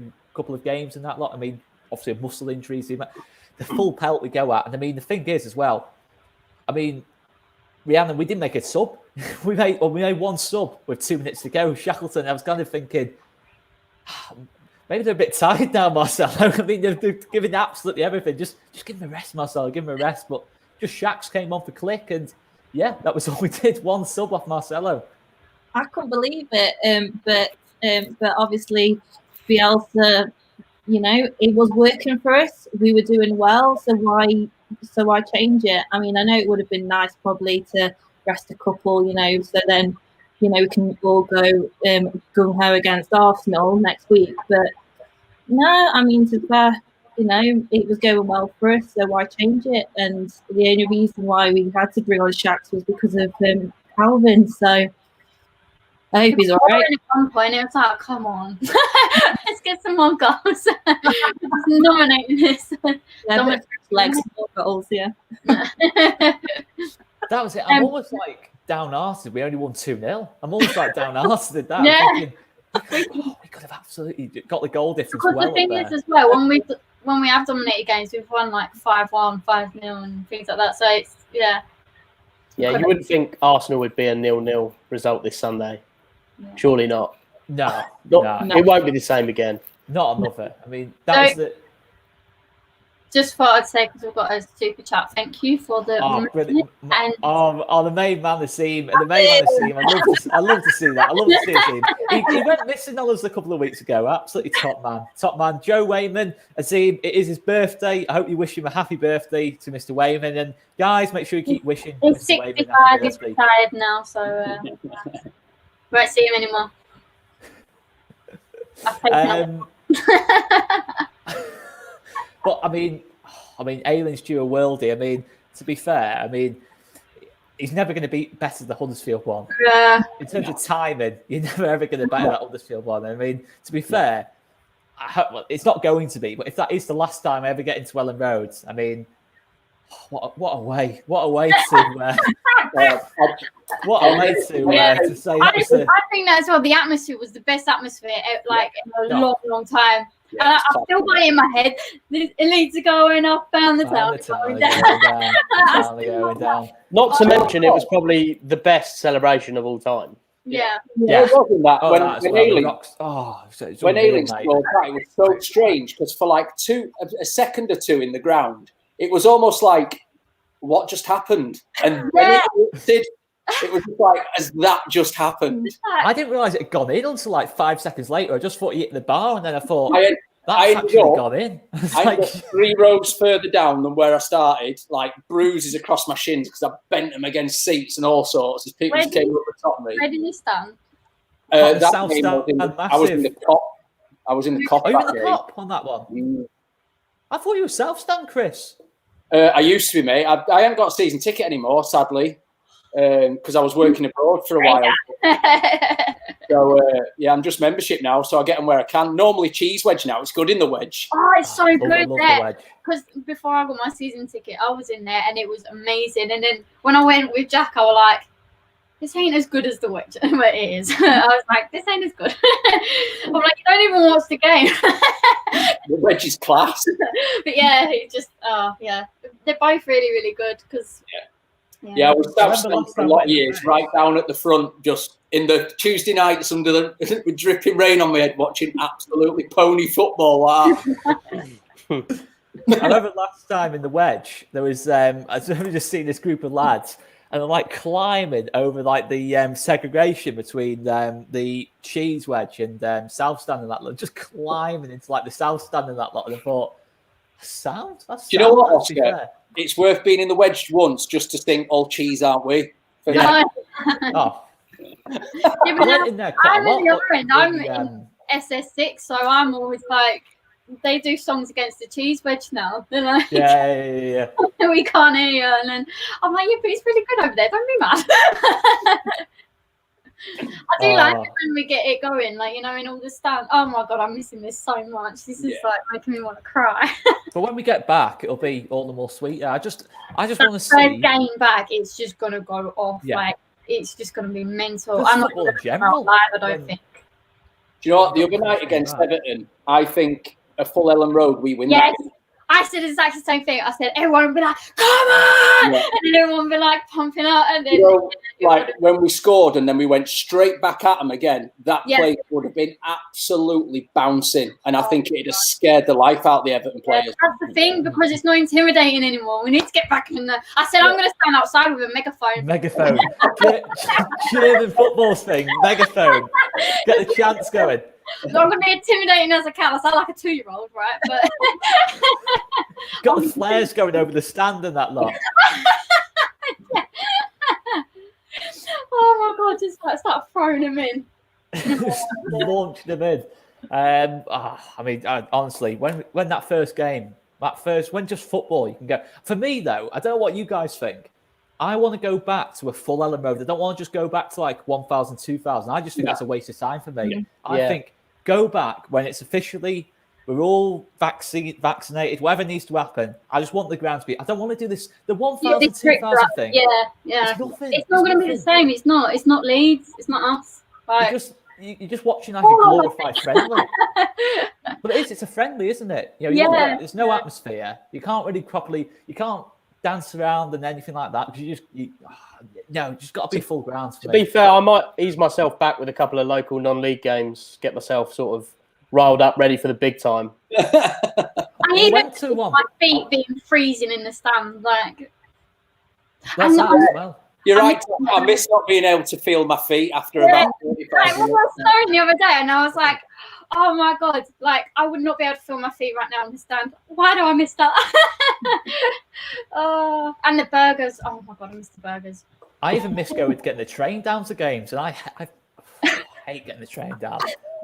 of games and that lot. I mean, obviously muscle injuries, the full pelt we go at. And I mean, the thing is as well, I mean, Rhiannon, we didn't make a sub. we made 1 sub with 2 minutes to go. Shackleton, I was kind of thinking, maybe they're a bit tired now, Marcelo. I mean, they're giving absolutely everything. Just give him a rest, Marcelo. Give him a rest. But just Shaqs came on for Click, and that was all we did. 1 sub off Marcelo. I couldn't believe it. But obviously, Bielsa, it was working for us. We were doing well, so why change it? I mean, I know it would have been nice probably to rest a couple, so then we can all go gung ho against Arsenal next week. But no, I mean, to be fair, it was going well for us, so why change it? And the only reason why we had to bring on Shaqs was because of Calvin. So I hope he's all right. At one point, it was like, come on, let's get some more goals. Just nominating this. Legs, more goals, yeah. That was it. I'm almost like downhearted. We only won 2-0. I'm almost like downhearted at that. Yeah. We could have absolutely got the goal difference Because well the thing up there. is as well, when we have dominated games, we've won like 5-1, 5-0 and things like that. So it's, Yeah, you wouldn't think Arsenal would be a 0-0 result this Sunday. Yeah. Surely not. No, Not no, It won't be the same again. not another. I mean, that was the. Just thought I'd say, because we've got a super chat, thank you for the Brilliant. and The main man of the team, and the main man of the team. I love to see that. I love to see the team. He went missing on us a couple of weeks ago. Absolutely top man. Joe Wayman, Azim. It is his birthday. I hope you wish him a happy birthday to Mr. Wayman. And guys, make sure you keep wishing he's Mr. Wayman 65, happy he's birthday. retired now, so won't see him anymore. But I mean, Aylin's due a worldie. I mean, to be fair, I mean, he's never going to be better than the Huddersfield one. Yeah. In terms of timing, you're never ever going to better that Huddersfield one. I mean, to be fair, it's not going to be. But if that is the last time I ever get into Ellen Road, I mean, what a way to what a way to say that. I think that's what the atmosphere was, the best atmosphere in a long time. Yeah, I've still got it in my head. The elites are going up and the town is going down. Not to mention, it was probably the best celebration of all time. Yeah. It wasn't that when Ayling scored that, it was so strange because for like a second or two in the ground, it was almost like, what just happened? And when it was just like, as that just happened. I didn't realise it had gone in until like 5 seconds later. I just thought you hit the bar, and then I thought that's actually gone in. I ended up 3 rows further down than where I started, like bruises across my shins because I bent them against seats and all sorts as people just came up the top of me. Where did you stand? That game I was in the top. I was in the top. Are you in the top on that one? I thought you were South Stand, Chris. I used to be, mate. I haven't got a season ticket anymore, sadly, because I was working abroad for a while. So, I'm just membership now, so I get them where I can. Normally cheese wedge now. It's good in the wedge. Oh, it's so good there. The Because before I got my season ticket, I was in there, and it was amazing. And then when I went with Jack, I was like, this ain't as good as the wedge. But it is. I was like, this ain't as good. I'm like, you don't even watch the game. The wedge is class. But yeah, they're both really, really good because. Yeah, I was South Stand for a lot of years, right down at the front, just in the Tuesday nights under the with dripping rain on my head, watching absolutely pony football. I remember last time in the wedge, there was I was just seeing this group of lads, and they're like climbing over like the segregation between the cheese wedge and South Stand and that lot, just climbing into like the South Stand and that lot. And I thought, do you know what, Oscar? It's worth being in the wedge once just to think, all cheese, aren't we? Yeah. I'm in the other end. I'm in SS6, so I'm always like, they do songs against the cheese wedge now. They're like, yeah. We can't hear you. And then I'm like, yeah, but it's really good over there. Don't be mad. I do like it when we get it going, like, in all the stand. Oh my God, I'm missing this so much. This is like making me want to cry. But when we get back, it'll be all the more sweeter. I just want to see. First game back, it's just gonna go off. Yeah. Like, it's just gonna be mental. Just I'm not football gonna in general. live, I don't think. Do you know what? The other night against Everton, I think a full Ellen Road, we win. Yes. I said exactly the same thing. I said everyone would be like, "Come on!" And then everyone would be like pumping out. And then, like when we scored and then we went straight back at them again, that place would have been absolutely bouncing, and I think it'd have scared the life out of the Everton players. That's the thing, because it's not intimidating anymore. We need to get back in there. I said I'm going to stand outside with a megaphone. Cheer the football thing. Megaphone. Get the chants going. So I'm going to be intimidating as I can. I sound like a 2-year-old, right? But got the flares going over the stand and that lot. Oh my God! Just like start throwing them in. Launch them in. Honestly, when that first game, when just football, you can go. For me though, I don't know what you guys think. I want to go back to a full Ellen Road. I don't want to just go back to like 1,000, 2,000. I just think that's a waste of time for me. I think go back when it's officially, we're all vaccinated, whatever needs to happen. I just want the ground to be, I don't want to do this, the 1,000, 2,000 thing. Yeah. It's nothing. It's not going to be the same. It's not Leeds. It's not us. Like, you're just watching like a glorified friendly. But it's a friendly, isn't it? There's no atmosphere. You can't really properly, you can't dance around and anything like that? Because no, just got to be full grounds. To be fair, I might ease myself back with a couple of local non-league games, get myself sort of riled up, ready for the big time. I even went to one. my feet being freezing in the stand. Like, That's that as well. You're right. I miss not being able to feel my feet after about 45 I was minutes. staring the other day, and I was like, "Oh my god! Like, I would not be able to feel my feet right now in the stand. Why do I miss that?" Oh, and the burgers. Oh my god, I miss the burgers. I even miss getting the train down to games, and I hate getting the train down.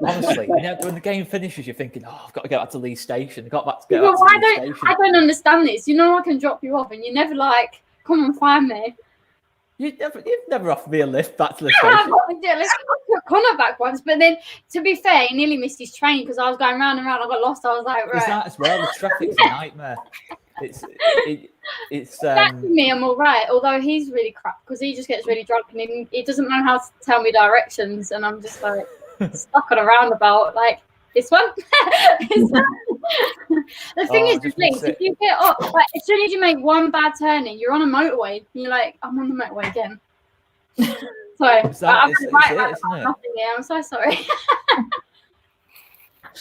Honestly, when the game finishes, you're thinking, "Oh, I've got to get back to Leeds Station. I've got back to get back to Leeds Station." I don't understand this. You know, I can drop you off, and you never like come and find me. You've never offered me a lift back to the I station. took Connor back once, but then to be fair, he nearly missed his train because I was going round and round. I got lost. I was like, right. Is that as well? The traffic's a nightmare. It's me, I'm all right. Although he's really crap because he just gets really drunk and he doesn't know how to tell me directions, and I'm just like stuck on a roundabout. Like this one. The thing is, with Leeds, if you get up, like as soon as you make one bad turning, you're on a motorway. And you're like, I'm on the motorway again. Sorry, I'm so sorry.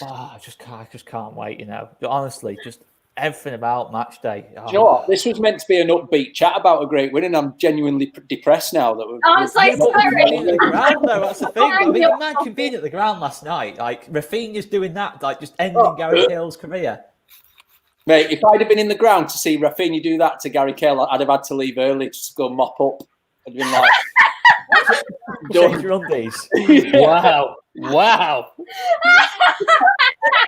I just can't wait. Honestly, just everything about match day. Do you know what? This was meant to be an upbeat chat about a great win, and I'm genuinely depressed now that we're. I'm so sorry. The ground, though, that's the thing. I mean, imagine being at the ground last night. Like Rafinha's doing that, like just ending Gary Cale's career. Mate, if I'd have been in the ground to see Rafinha do that to Gary Cale, I'd have had to leave early just to go mop up. I'd been like, change your undies. Wow.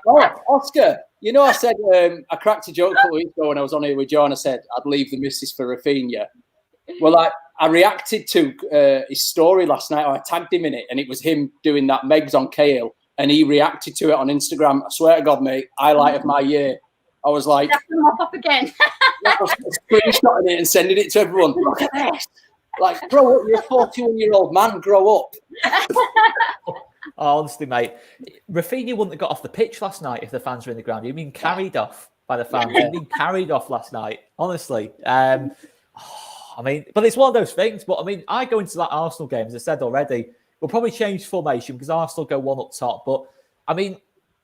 Oh, Oscar, I said I cracked a joke a couple of weeks ago when I was on here with John. I said I'd leave the missus for Rafinha. Well, I reacted to his story last night. I tagged him in it, and it was him doing that Megs on Cale, and he reacted to it on Instagram. I swear to God, mate, highlight of my year. I was like, mop up again. I was screenshotting it and sending it to everyone. Look at this. Like, grow up. You're a 41-year-old man. Grow up. Honestly, mate, Rafinha wouldn't have got off the pitch last night if the fans were in the ground. He'd been carried off by the fans. He'd been carried off last night, honestly. I mean, but it's one of those things. But I mean, I go into that Arsenal game, as I said already, we'll probably change formation because Arsenal go one up top. But I mean,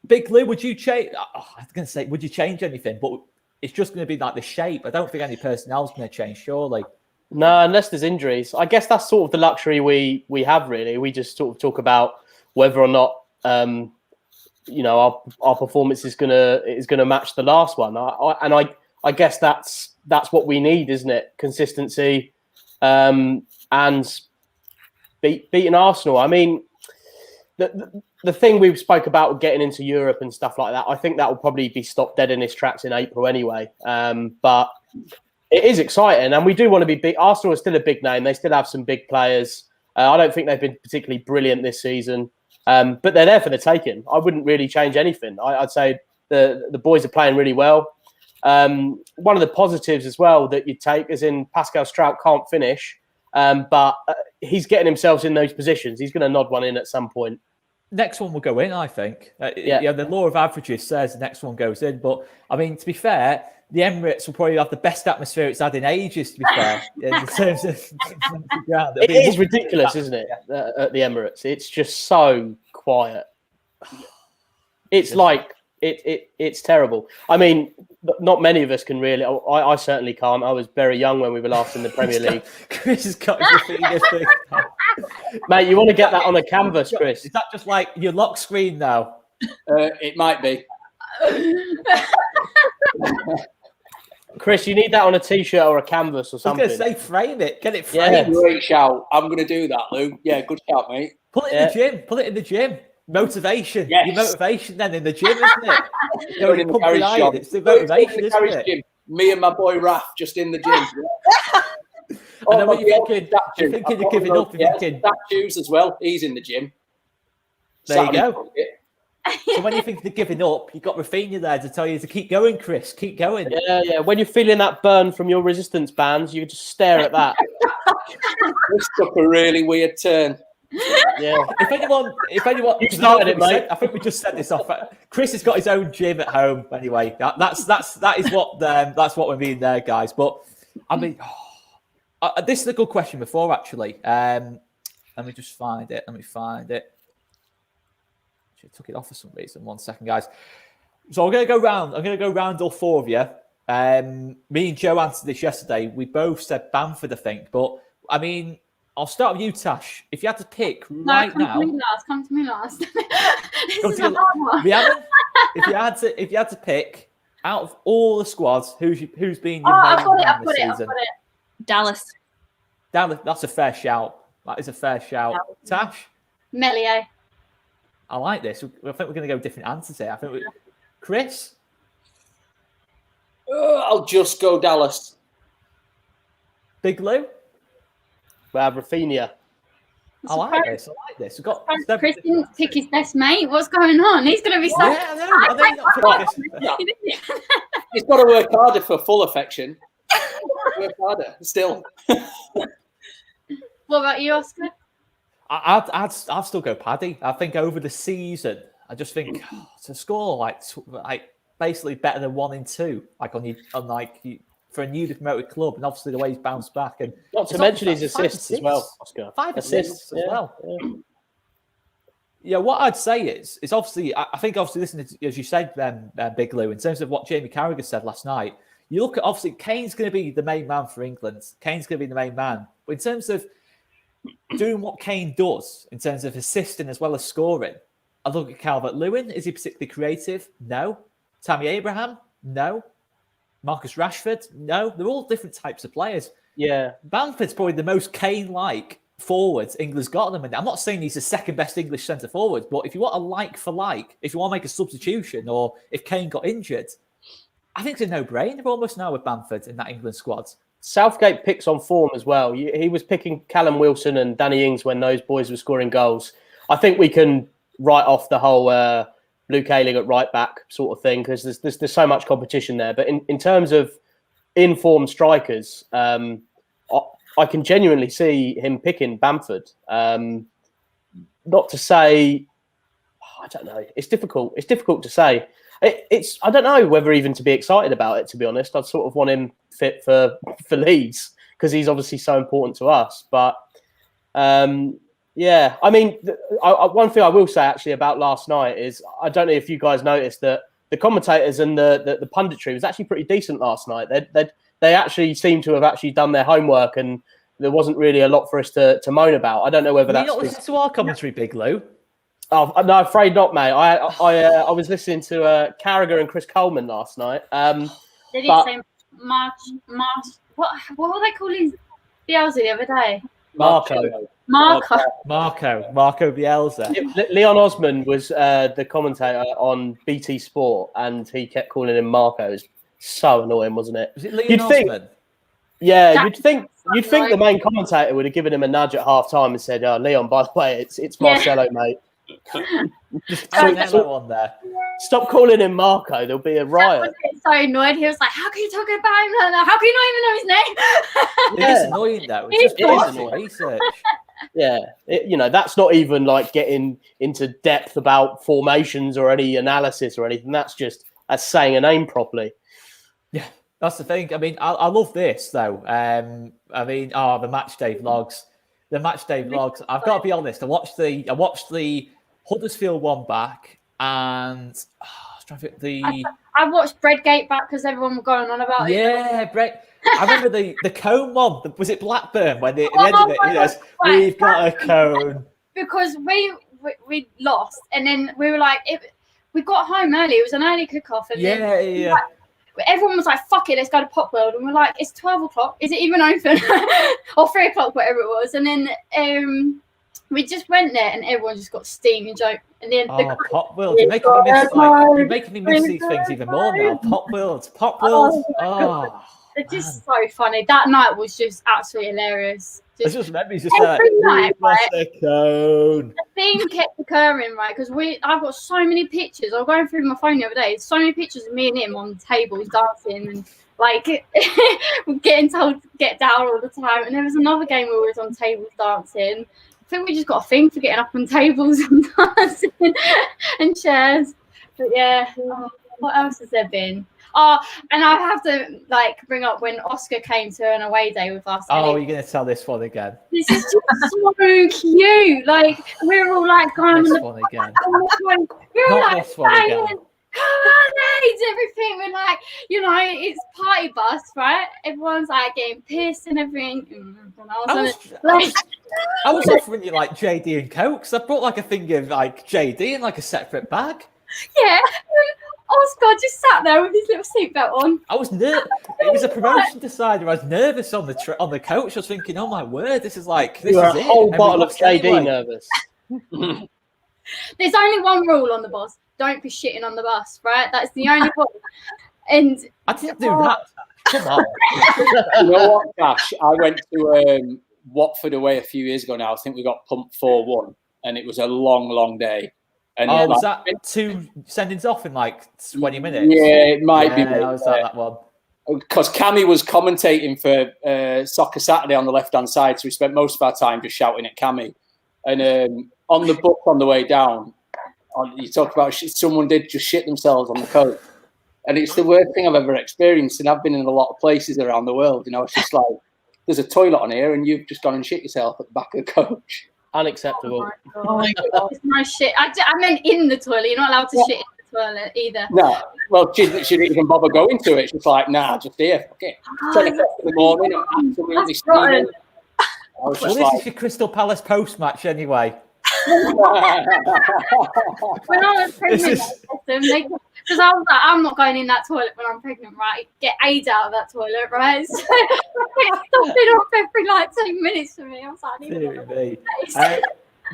Big Lou, would you change? I was going to say, would you change anything? But it's just going to be like the shape. I don't think any personnel's going to change, surely. No, unless there's injuries. I guess that's sort of the luxury we have, really. We just sort of talk about whether or not our performance is gonna match the last one. I guess that's what we need, isn't it? Consistency, and beating Arsenal. I mean, the thing we spoke about getting into Europe and stuff like that, I think that will probably be stopped dead in its tracks in April anyway. But it is exciting, and we do want to be big. Arsenal is still a big name. They still have some big players. I don't think they've been particularly brilliant this season, but they're there for the taking. I wouldn't really change anything. I'd say the boys are playing really well. One of the positives as well that you take is in Pascal Strout can't finish, but he's getting himself in those positions. He's going to nod one in at some point. Next one will go in, I think. The law of averages says the next one goes in. But, I mean, to be fair, the Emirates will probably have the best atmosphere it's had in ages, to be fair, in terms of the ground. It is ridiculous, isn't it, at the Emirates? It's just so quiet. It's like, it's terrible. I mean, not many of us can really. I certainly can't. I was very young when we were last in the Premier League. Chris has got his feet. Mate, you want to get that on a canvas, Chris? Is that just like your lock screen now? It might be. Chris, you need that on a t-shirt or a canvas or something. I was going to say frame it. Get it framed. Yeah. Great shout. I'm going to do that, Lou. Yeah, good shout, mate. Put it in the gym. Put it in the gym. Motivation. Yes. Your motivation then in the gym, isn't it? Going in the garage shop. It's the motivation, isn't it? Gym. Me and my boy Raf just in the gym. And then when you're thinking you're giving up, you're thinking statues as well. He's in the gym. There you go. So when you think of giving up, you've got Rafinha there to tell you to keep going, Chris. Keep going. Yeah. When you're feeling that burn from your resistance bands, you just stare at that. This took a really weird turn. Yeah. If anyone, you started it, mate. I think we just set this off. Chris has got his own gym at home. Anyway, that's what we mean there, guys. But I mean, this is a good question before, actually. Let me just find it. Actually, I took it off for some reason. 1 second, guys. So I'm going to go round all four of you. Me and Joe answered this yesterday. We both said Bamford, I think. But, I mean, I'll start with you, Tash. If you had to pick right now... Come to me last. This is a hard one. If you had to pick, out of all the squads, who's been your main man this season? Dallas. Dallas, that's a fair shout. That is a fair shout. Tash? Melier. I like this. I think we're going to go different answers here. Chris? I'll just go Dallas. Big Lou? Rafinha. I like this. We've got Chris didn't pick his best mate. What's going on? He's going to be so... Yeah, I know. He's got to work harder for full affection. Work harder, still. What about you, Oscar? I'd still go Paddy. I think over the season, I just think to score like basically better than 1 in 2, for a newly promoted club, and obviously the way he's bounced back, and not to mention his assists as well, Oscar. 5 assists as well. Yeah, what I'd say is obviously I think listening to, as you said, Big Lou, in terms of what Jamie Carragher said last night. You look at obviously Kane's going to be the main man for England. Kane's going to be the main man, but in terms of doing what Kane does in terms of assisting as well as scoring, I look at Calvert-Lewin. Is he particularly creative? No. Tammy Abraham? No. Marcus Rashford? No. They're all different types of players. Yeah. Bamford's probably the most Kane-like forward England's got them. And I'm not saying he's the second best English centre forward, but if you want a like for like, if you want to make a substitution, or if Kane got injured, I think it's a no-brainer almost now with Bamford in that England squad. Southgate picks on form as well. He was picking Callum Wilson and Danny Ings when those boys were scoring goals. I think we can write off the whole Luke Ayling at right back sort of thing, because there's so much competition there. But in terms of in-form strikers, I can genuinely see him picking Bamford. Not to say, I don't know. It's difficult. It's difficult to say. I don't know whether even to be excited about it, to be honest. I'd sort of want him fit for Leeds because he's obviously so important to us. But yeah, I mean, one thing I will say actually about last night is I don't know if you guys noticed that the commentators and the punditry was actually pretty decent last night. They actually seem to have actually done their homework, and there wasn't really a lot for us to moan about. I don't know whether that's... You not listen to our commentary, Big Lou? Oh, no, I'm afraid not, mate. I was listening to Carragher and Chris Coleman last night. Did he say March? What were they calling Bielsa the other day? Marco Bielsa. Leon Osmond was the commentator on BT Sport, and he kept calling him Marco. It was so annoying, wasn't it? Was it Leon Osmond? Yeah, you'd think the main commentator would have given him a nudge at half time and said, "Oh, Leon, by the way, it's Marcelo, mate." Just on there. Stop calling him Marco. There'll be a riot. So annoyed. He was like, "How can you talk about him like that? How can you not even know his name?" It is annoying though. It's just annoying research. Yeah, that's not even like getting into depth about formations or any analysis or anything. That's saying a name properly. Yeah, that's the thing. I mean, I love this though. The match day vlogs. The match day vlogs. I've got to be honest. I watched the Huddersfield one back, and I watched Breadgate back because everyone was going on about it. Yeah, Brett. I remember the cone one. Was it Blackburn when they ended it? We've got a cone because we lost, and then we were like, we got home early. It was an early kickoff, and yeah. Everyone was like, "Fuck it, let's go to Pop World." And we're like, "It's 12 o'clock. Is it even open?" Or 3 o'clock, whatever it was. And then we just went there, and everyone just got steam and joke. And then Pop World, you're making me miss these things even more now. Pop World. They're just so funny. That night was just absolutely hilarious. I just remember every night, right? The theme kept occurring, right? Because I've got so many pictures. I was going through my phone the other day. So many pictures of me and him on tables dancing, and like getting told to get down all the time. And there was another game where we was on tables dancing. I think we just got a thing for getting up on tables and dancing and chairs. But yeah, What else has there been? Oh, and I have to like bring up when Oscar came to an away day with us. Oh, you're going to tell this one again. This is just so cute. Like we're all like going This on the one again. we're all Not like this one saying, again. come on, Leeds, everything. We're like, you know, it's party bus, right? Everyone's like getting pissed and everything. And I was offering you like JD and Coke, because I brought like a thing of like JD in like a separate bag. yeah. Oscar just sat there with his little seatbelt on. I was It was a promotion decider. I was nervous on the on the coach. I was thinking, oh my word, this is like this You were is a it. whole Every bottle of box JD anyway. nervous. There's only one rule on the bus: don't be shitting on the bus, right? That's the only one. And I didn't do that. Come on. You know what, Cash? I went to Watford away a few years ago now. I think we got pumped 4-1, and it was a long, long day. And Oh, was like, that 2 sendings off in like 20 minutes? yeah, it might be. I was at that one. Because Cammy was commentating for Soccer Saturday on the left-hand side, so we spent most of our time just shouting at Cammy. And on the bus on the way down, you talk about someone did just shit themselves on the coach. And it's the worst thing I've ever experienced. And I've been in a lot of places around the world. You know, it's just like, there's a toilet on here and you've just gone and shit yourself at the back of the coach. Unacceptable. oh my God, it's no shit. I meant in the toilet. You're not allowed to shit in the toilet either. No, well, she didn't even bother going to it. She's like, nah, just here. Okay. 10 o'clock in the morning, I'm absolutely That's rotten. steaming. I was Well, just this like, is your Crystal Palace post-match anyway. When I was pregnant, because I was like, I'm not going in that toilet when I'm pregnant, right? Get AIDS out of that toilet, right? So I stopped it off every like 2 minutes for me. I was like, I need to go to the place.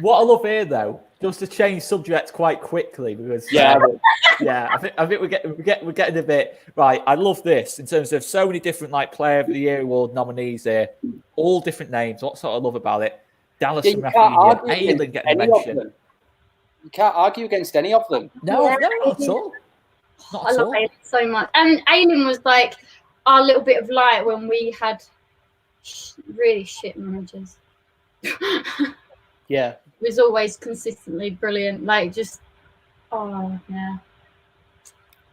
What I love here, though, just to change subjects quite quickly, because yeah, I think we're getting a bit right. I love this in terms of so many different like Player of the Year award nominees here, all different names. What's what I love about it? Dallas and Rafinha, Ayling getting a mention. You can't argue against any of them. No, Yeah. no, not at all. Not I at love all. Ayling so much. And Ayling was like our little bit of light when we had really shit managers. Yeah. He was always consistently brilliant. Like just, oh yeah,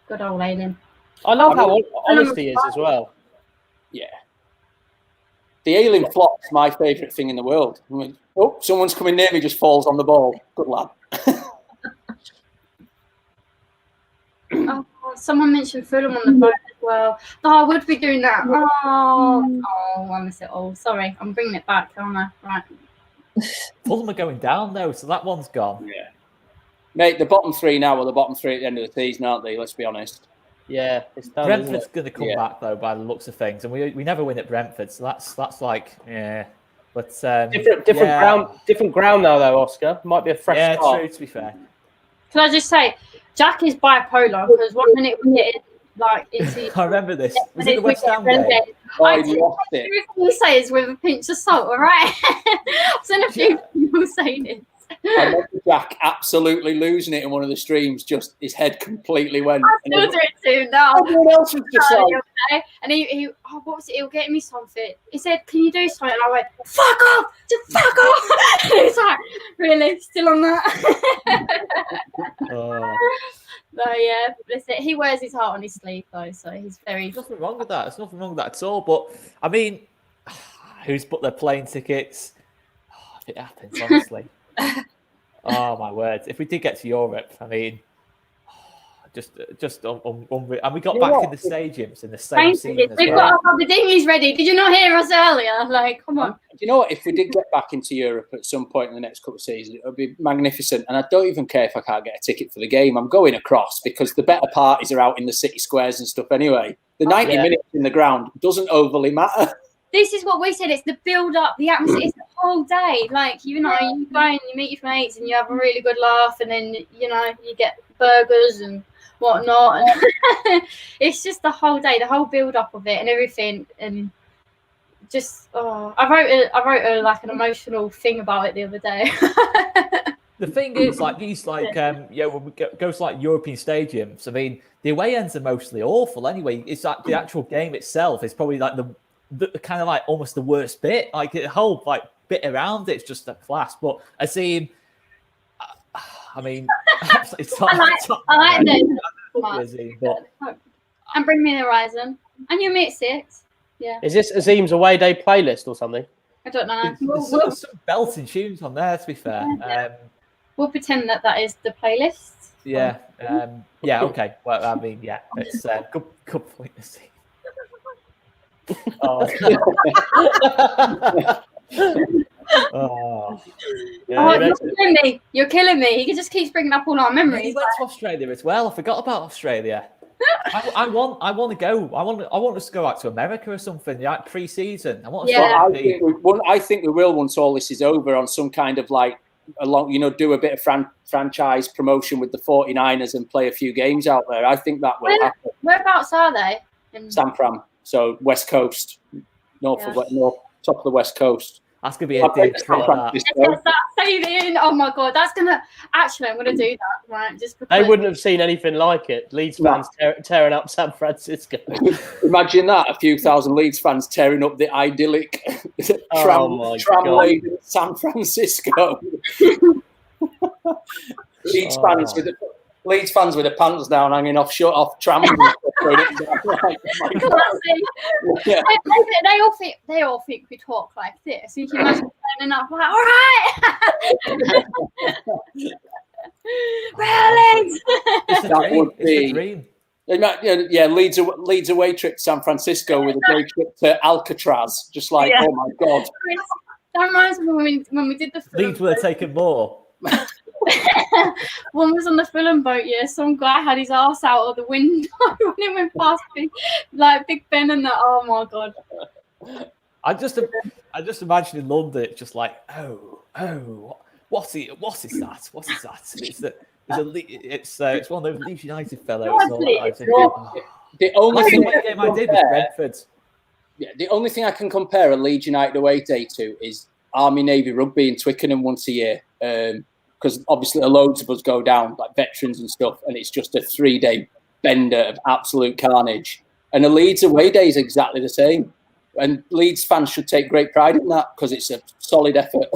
good old Ayling. I love how honest he is as well. Yeah. The Ayling flop's my favourite thing in the world. I mean, oh, someone's coming near me, just falls on the ball. Good lad. Oh, someone mentioned Fulham on the phone as well. Oh, I would be doing that. Oh, I miss it all. Sorry, I'm bringing it back, aren't I? Right. Fulham are going down though, so that one's gone. Yeah. Mate, the bottom three now are the bottom three at the end of the season, aren't they? Let's be honest. Yeah, it's done. Brentford's going to come Yeah. back though, by the looks of things, and we never win at Brentford, so that's like yeah. But different ground now though, Oscar. Might be a fresh start. true. To be fair, Can I just say, Jack is bipolar because 1 minute we get like into. I remember this. Was it the West Ham game? game? I he lost it. everything you say is with a pinch of salt, all right? I've seen a few people saying it. I remember Jack absolutely losing it in one of the streams. Just his head completely went. I still do it too now. Everyone else was just like, The other day, and he what was it? He was getting me something. He said, "Can you do something?" And I went, "Fuck off! Just fuck off!" And he's like, "Really? Still on that?" Oh, So yeah, listen, he wears his heart on his sleeve though, so he's very. there's nothing wrong with that. There's nothing wrong with that at all. But I mean, who's booked their plane tickets? Oh, if it happens, honestly. Oh my word! If we did get to Europe, I mean, just unreal. And we got back in the stadiums in the same season as We've well. got our bikinis ready. Did you not hear us earlier? Like, come on. Do you know what? If we did get back into Europe at some point in the next couple of seasons, it would be magnificent. And I don't even care if I can't get a ticket for the game. I'm going across because the better parties are out in the city squares and stuff anyway. The 90 minutes in the ground doesn't overly matter. This is what we said. It's the build up, the atmosphere. It's the whole day. Like, you know, you go and you meet your mates and you have a really good laugh, and then you get burgers and whatnot. And it's just the whole day, the whole build up of it and everything. And just, I wrote a like an emotional thing about it the other day. The thing is, like these, like when we go to like European stadiums, I mean, the away ends are mostly awful anyway. It's like the actual game itself is probably like the kind of like almost the worst bit. Like the whole like bit around it's just a class. But I mean, I like that. much. Azim, but And bring me the horizon. And you meet 6. Yeah. Is this Azim's away day playlist or something? I don't know. there's some belting tunes on there, to be fair. We'll pretend that is the playlist. Yeah. Yeah. Okay. Well, I mean, yeah, it's good point, Azim. Oh. Oh, you're killing me. He just keeps bringing up all our memories. He went to Australia as well. I forgot about Australia. I want to go. I want us to go out to America or something. Like pre-season. I want. I think we will once all this is over on some kind of like do a bit of franchise promotion with the 49ers and play a few games out there. I think that will happen. Whereabouts are they? San Fran. So West Coast, north, top of the West Coast. That's gonna be a big trip. Oh my god, that's gonna. Actually, I'm gonna do that. Right, just because they wouldn't have seen anything like it. Leeds fans tearing up San Francisco. Imagine that, a few thousand Leeds fans tearing up the idyllic tram lane in San Francisco. Leeds fans with their pants down, hanging off trams. Yeah. They all think we talk like this. You can imagine turning up like, all right, Leeds. That would be. Yeah, Leeds away trip to San Francisco with a day trip to Alcatraz. Just like, oh my god. That reminds me when we did the film. Leeds would have taken more. One was on the Fulham boat, some guy had his arse out of the window when he went past me, like Big Ben and that. Oh my god! I just imagine in London, it's just like, what is that? It's one of those Leeds United fellows. The only game I did was Brentford. Yeah, the only thing I can compare a Leeds United away day to is Army Navy rugby in Twickenham once a year. Because obviously loads of us go down, like veterans and stuff, and it's just a 3-day bender of absolute carnage. And the Leeds away day is exactly the same. And Leeds fans should take great pride in that because it's a solid effort.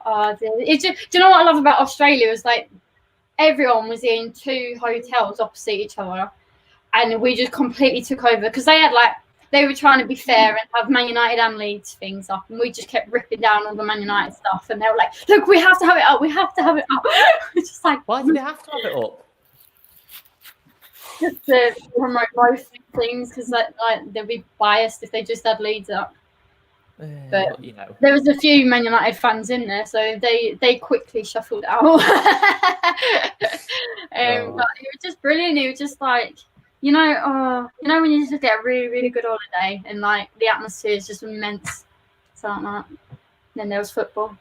Oh, dear. Do you know what I love about Australia? Is like everyone was in 2 hotels opposite each other, and we just completely took over because they were trying to be fair and have Man United and Leeds things up, and we just kept ripping down all the Man United stuff. And they were like, "Look, we have to have it up. We have to have it up." We're just like, why do they have to have it up? Just to promote both things, because they'll be biased if they just had Leeds up. But there was a few Man United fans in there, so they quickly shuffled out. But it was just brilliant. It was just like. When you just get a really, really good holiday and like the atmosphere is just immense. So like that. Then there was football.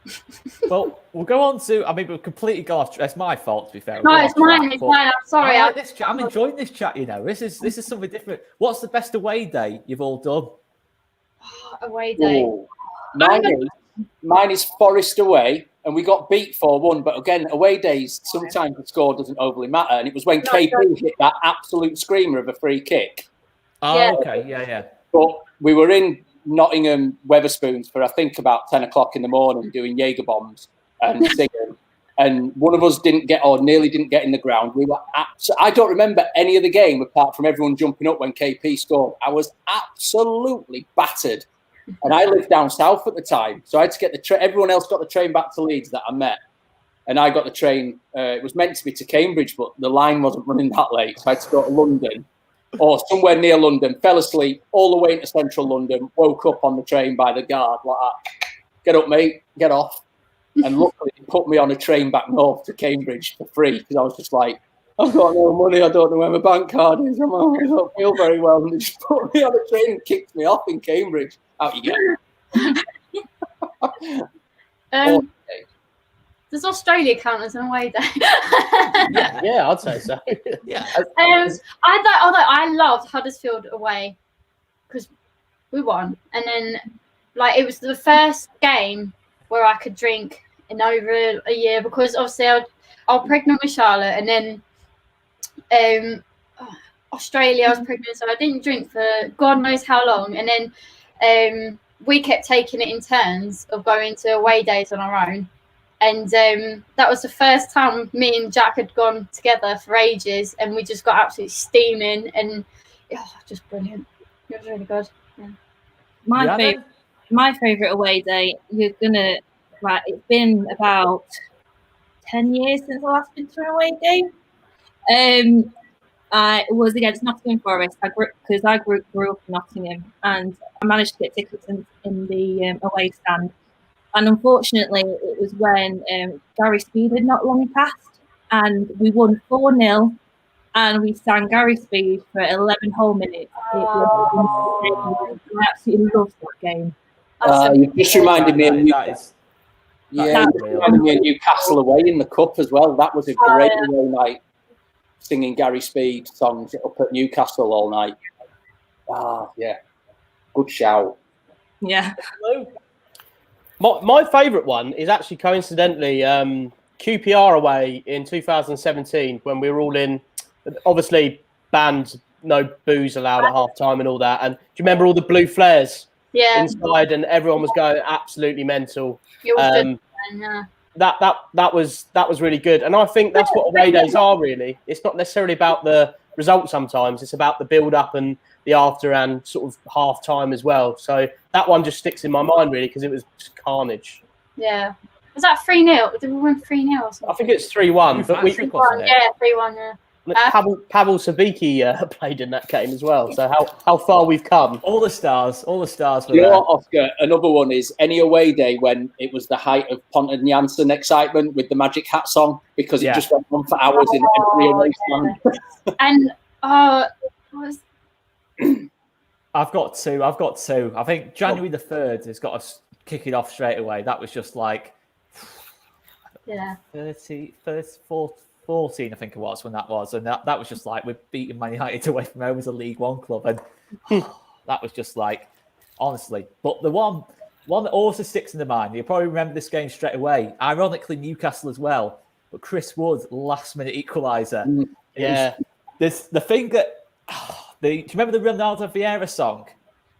Well, we'll go on to. I mean, we've completely gone off. It's my fault, to be fair. No, it's mine. It's mine. I'm sorry. I like this chat. I'm enjoying this chat. This is something different. What's the best away day you've all done? Away day. Ooh. Mine is Forest away. And we got beat 4-1, but again, away days, sometimes the score doesn't overly matter. And it was when KP hit that absolute screamer of a free kick. Oh, yeah. Okay, yeah. But we were in Nottingham Weatherspoons for, I think, about 10 o'clock in the morning doing Jaeger bombs and singing. And one of us nearly didn't get in the ground. We were I don't remember any of the game apart from everyone jumping up when KP scored. I was absolutely battered. And I lived down south at the time, so I had to get the train. Everyone else got the train back to Leeds that I met, and I got the train. It was meant to be to Cambridge, but the line wasn't running that late, so I had to go to London or somewhere near London. Fell asleep all the way into central London. Woke up on the train by the guard like that. Get up, mate. Get off. And luckily, he put me on a train back north to Cambridge for free because I was just like, I've got no money. I don't know where my bank card is. I don't feel very well. And they just put me on a train and kicked me off in Cambridge. Out you go. Does Australia count as an away day? Yeah, I'd say so. Yeah. I loved Huddersfield away because we won, and then it was the first game where I could drink in over a year because obviously I was pregnant with Charlotte, and then Australia I was pregnant, so I didn't drink for God knows how long, and then. We kept taking it in turns of going to away days on our own. And that was the first time me and Jack had gone together for ages, and we just got absolutely steaming, and just brilliant. It was really good. Yeah. My favourite away day, it's been about 10 years since I last been to an away game. It was against Nottingham Forest. I grew up in Nottingham, and I managed to get tickets in the away stand. And unfortunately, it was when Gary Speed had not long passed, and we won 4-0, and we sang Gary Speed for 11 whole minutes. I absolutely loved that game. You just reminded me of Newcastle away in the cup as well. That was a great away night, singing Gary Speed songs up at Newcastle all night. Yeah, good shout. Yeah. My favourite one is actually coincidentally QPR away in 2017 when we were all in, obviously banned, no booze allowed at half time and all that. And do you remember all the blue flares inside and everyone was going absolutely mental? It was good. Yeah. That was really good. And I think that's what away days are really. It's not necessarily about the result sometimes. It's about the build up and the after and sort of half time as well. So that one just sticks in my mind really because it was just carnage. Yeah. Was that 3-0? Did we win 3-0 or something? I think it's 3-1. But 3-1, yeah, 3-1, yeah. Pavel Sabicki played in that game as well. So how far we've come. All the stars were you know what, Oscar? Another one is any away day when it was the height of Ponton Janssen excitement with the Magic Hat song because it just went on for hours in every away stand. And I've got two. I think January the 3rd has got us kicking off straight away. That was just like 14, I think it was when that was. And that was just like we're beating Man United away from home as a League One club. And that was just like, honestly. But the one that also sticks in the mind, you'll probably remember this game straight away. Ironically, Newcastle as well. But Chris Wood, last-minute equaliser. Yeah. There's the thing that... do you remember the Ronaldo Vieira song?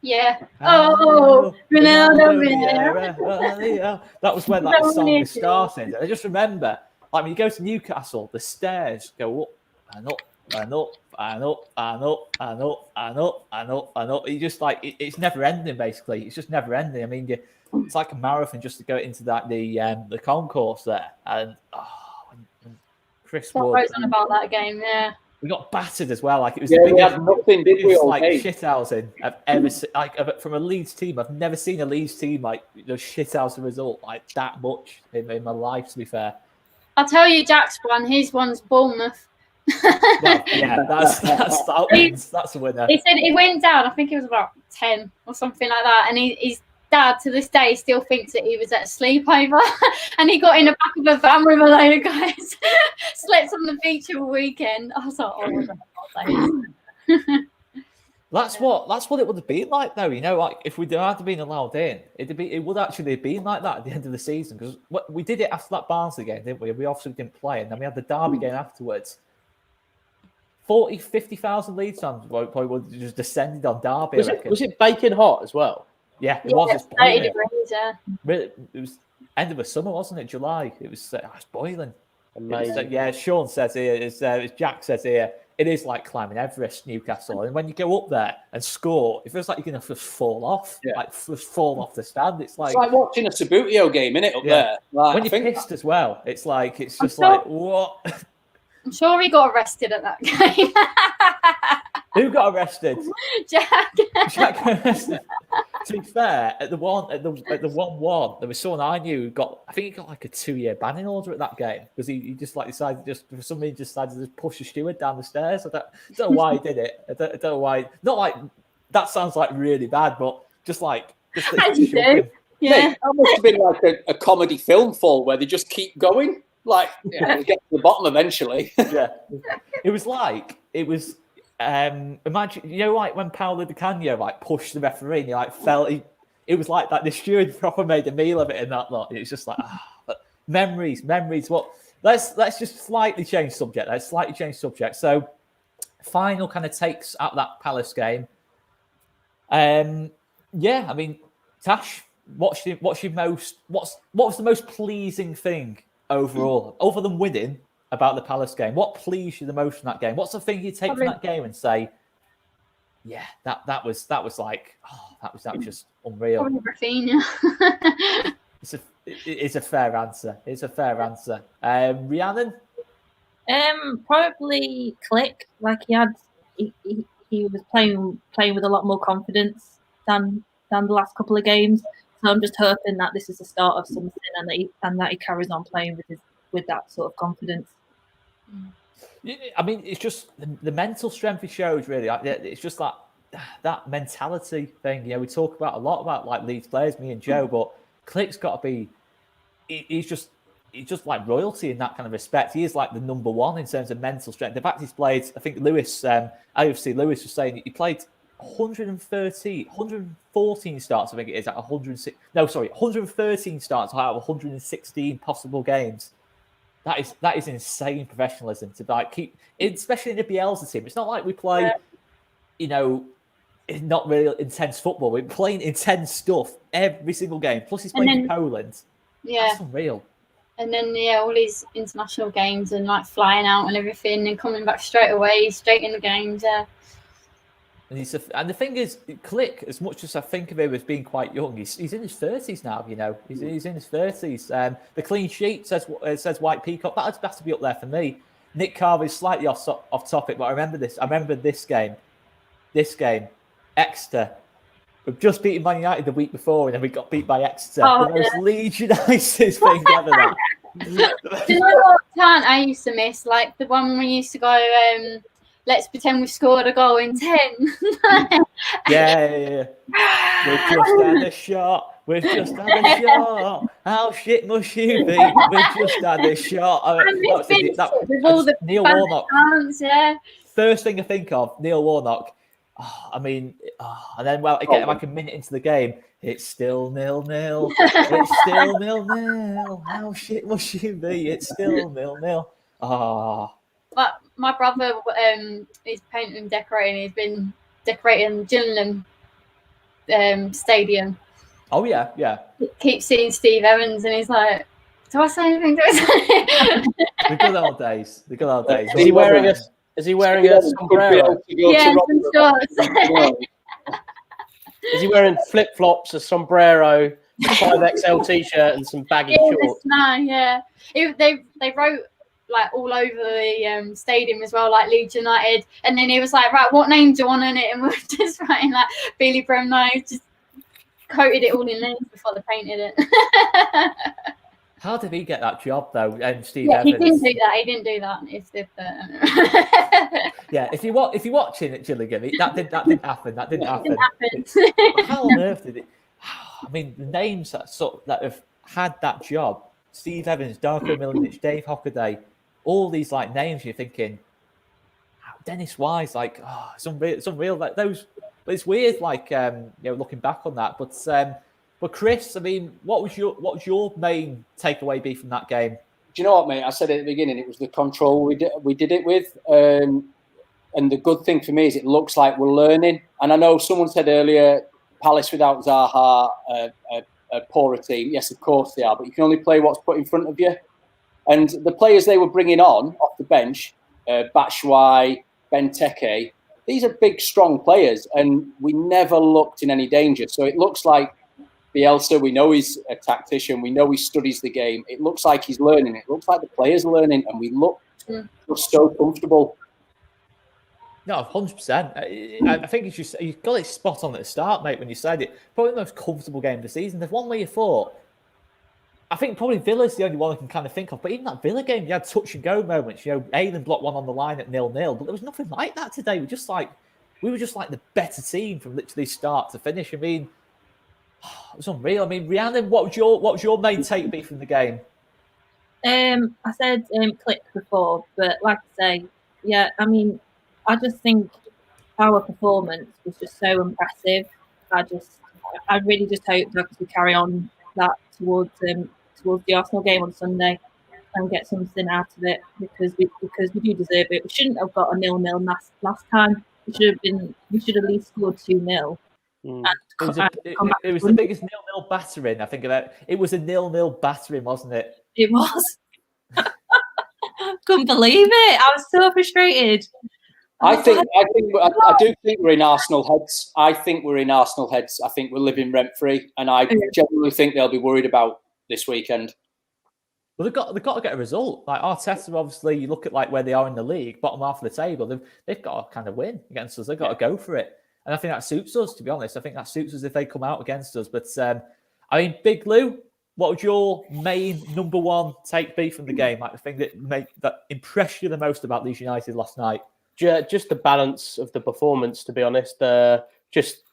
Yeah. Oh, Ronaldo Vieira. That was when the song was starting. I just remember, like when you go to Newcastle, the stairs go up and up and up and up and up and up and up and up and up. You just like it's never ending. Basically, it's just never ending. I mean, it's like a marathon just to go into the concourse there. And Chris Wood. What goes on about that game? Yeah. We got battered as well. Like it was the biggest, nothing, did we? Like shithousing I've ever seen. Like from a Leeds team, I've never seen a Leeds team like shithouse a result like that much in my life. To be fair, I'll tell you, Jack's one. His one's Bournemouth. Well, yeah, that's a winner. He said it went down. I think it was about 10 or something like that, and his dad to this day still thinks that he was at a sleepover and he got in the back of a van with a load of guys, slept on the beach all weekend. I was like, oh my God. That's what it would have been like though, you know, like if we had been allowed in, it would actually have been like that at the end of the season because we did it after that Barnsley game, didn't we? We obviously didn't play, and then we had the Derby game afterwards. 50,000 Leeds fans probably would have just descended on Derby. Was it baking hot as well? Yeah, it was. It's 30 degrees, yeah. Really, it was end of the summer, wasn't it? July. It was boiling. Amazing. Sean says here, as Jack says here, it is like climbing Everest, Newcastle. And when you go up there and score, it feels like you're going to just fall off, just fall off the stand. It's like watching a Subbuteo game, innit, up there. Like, when you're pissed as well, it's like, it's just like, what? I'm sure he got arrested at that game. Who got arrested? Jack. Jack got arrested. To be fair, at the 1-1, there was someone I knew who I think he got like a 2-year banning order at that game because he just like decided for some reason decided to push the steward down the stairs. I don't know why he did it. I don't know why. Not like that sounds like really bad, but just as you do. Yeah. Mate, that must have been like a comedy film fall where they just keep going. Like, we get to the bottom eventually. Yeah. It was imagine, you know, like when Paolo Di Canio like pushed the referee and he like felt it was like that the steward proper made a meal of it and that lot. It's just like memories. What let's just slightly change subject. So final kind of takes at that Palace game. I mean, Tash, what's the most pleasing thing overall, other than winning, about the Palace game? What pleased you the most from that game? What's the thing you take from that game and say, yeah, that was like, oh, that was just unreal. Probably Rafinha. It's a fair answer. It's a fair answer. Rhiannon? Probably Click. Like he was playing with a lot more confidence than the last couple of games. So I'm just hoping that this is the start of something, and that he carries on playing with that sort of confidence. I mean, it's just the mental strength he shows. Really, it's just like that mentality thing. We talk about a lot about like Leeds players, me and Joe, but Click's got to be. He's just like royalty in that kind of respect. He is like the number one in terms of mental strength. The fact he's played, I think Lewis, AFC Lewis was saying he played 114 starts, I think it is, at 106. No, sorry, 113 starts out of 116 possible games. That is insane professionalism to like keep, especially in the Bielsa team. It's not like we play, not really intense football. We're playing intense stuff every single game. Plus, he's playing for Poland. Yeah, that's unreal. And then all these international games and like flying out and everything and coming back straight away, straight in the games. Yeah. And the thing is, Click, as much as I think of him as being quite young, he's in his 30s now. He's in his 30s. The clean sheet says White Peacock. That has to be up there for me. Nick Carver is slightly off topic, but I remember this. I remember this game. Exeter. We've just beaten Man United the week before, and then we got beat by Exeter. The most Leeds United thing ever. That. Do you know what chant I used to miss? Like the one we used to go, let's pretend we scored a goal in 10. Yeah. We've just had a shot. How shit must you be? We've just had a shot. With all the Neil Warnock. Chants, yeah. First thing I think of, Neil Warnock. And then again, like a minute into the game, it's still 0-0. It's still 0-0. How shit must you be? It's still 0-0. But my brother is painting and decorating. He's been decorating Gillingham Stadium. Oh yeah. He keeps seeing Steve Evans, and he's like, "Do I say anything?" The good old days. Is he wearing a sombrero? Yeah, some shorts. Is he wearing flip-flops, a sombrero, a 5XL t-shirt, and some baggy shorts? Yeah. They wrote like all over the stadium as well, like Leeds United, and then he was like, "Right, what name do you want on it?" And we were just writing like Billy Bremno, just coated it all in names before they painted it. How did he get that job though? And Steve Evans. He didn't do that. It's the yeah. If you're watching at Gillingham, that didn't happen. That didn't happen. How on earth did it? I mean, the names that have had that job: Steve Evans, Darko Milanic, Dave Hockaday, all these like names. You're thinking, Dennis Wise, like, it's unreal. Like those, but it's weird. Like, looking back on that, but. But Chris, I mean, what was your main takeaway be from that game? Do you know what, mate? I said at the beginning, it was the control we did it with, and the good thing for me is it looks like we're learning. And I know someone said earlier, Palace without Zaha, a poorer team. Yes, of course they are, but you can only play what's put in front of you. And the players they were bringing on off the bench, Batshuayi, Benteke, these are big, strong players, and we never looked in any danger. So it looks like Bielsa, we know he's a tactician. We know he studies the game. It looks like he's learning. It looks like the players are learning, and we look so comfortable. No, 100%. I think you got it spot on at the start, mate, when you said it. Probably the most comfortable game of the season. There's one where you thought, I think probably Villa's the only one I can kind of think of, but even that Villa game, you had touch and go moments. Aylan blocked one on the line at 0-0, but there was nothing like that today. We were just like the better team from literally start to finish. I mean, it was unreal. I mean, Rhiannon, what was your main take be from the game? I said Click before, but like I say, yeah, I mean, I just think our performance was just so impressive. I really just hope that we carry on that towards the Arsenal game on Sunday and get something out of it because we do deserve it. We shouldn't have got a 0-0 last time. We should at least scored 2-0. And It was, it was the biggest 0-0 battering. I think about it was a 0-0 battering, wasn't it? It was. Couldn't believe it. I was so frustrated. I do think we're in Arsenal heads. I think we're living rent free, and I genuinely think they'll be worried about this weekend. Well, they've got to get a result. Like Arteta, obviously, you look at like where they are in the league, bottom half of the table. They've got to kind of win against us. They've got to go for it, and I think that suits us. To be honest, I think that suits us if they come out against us. But I mean, Big Lou, what would your main number one take be from the game? Like the thing that impressed you the most about Leeds United last night? Just the balance of the performance. To be honest, just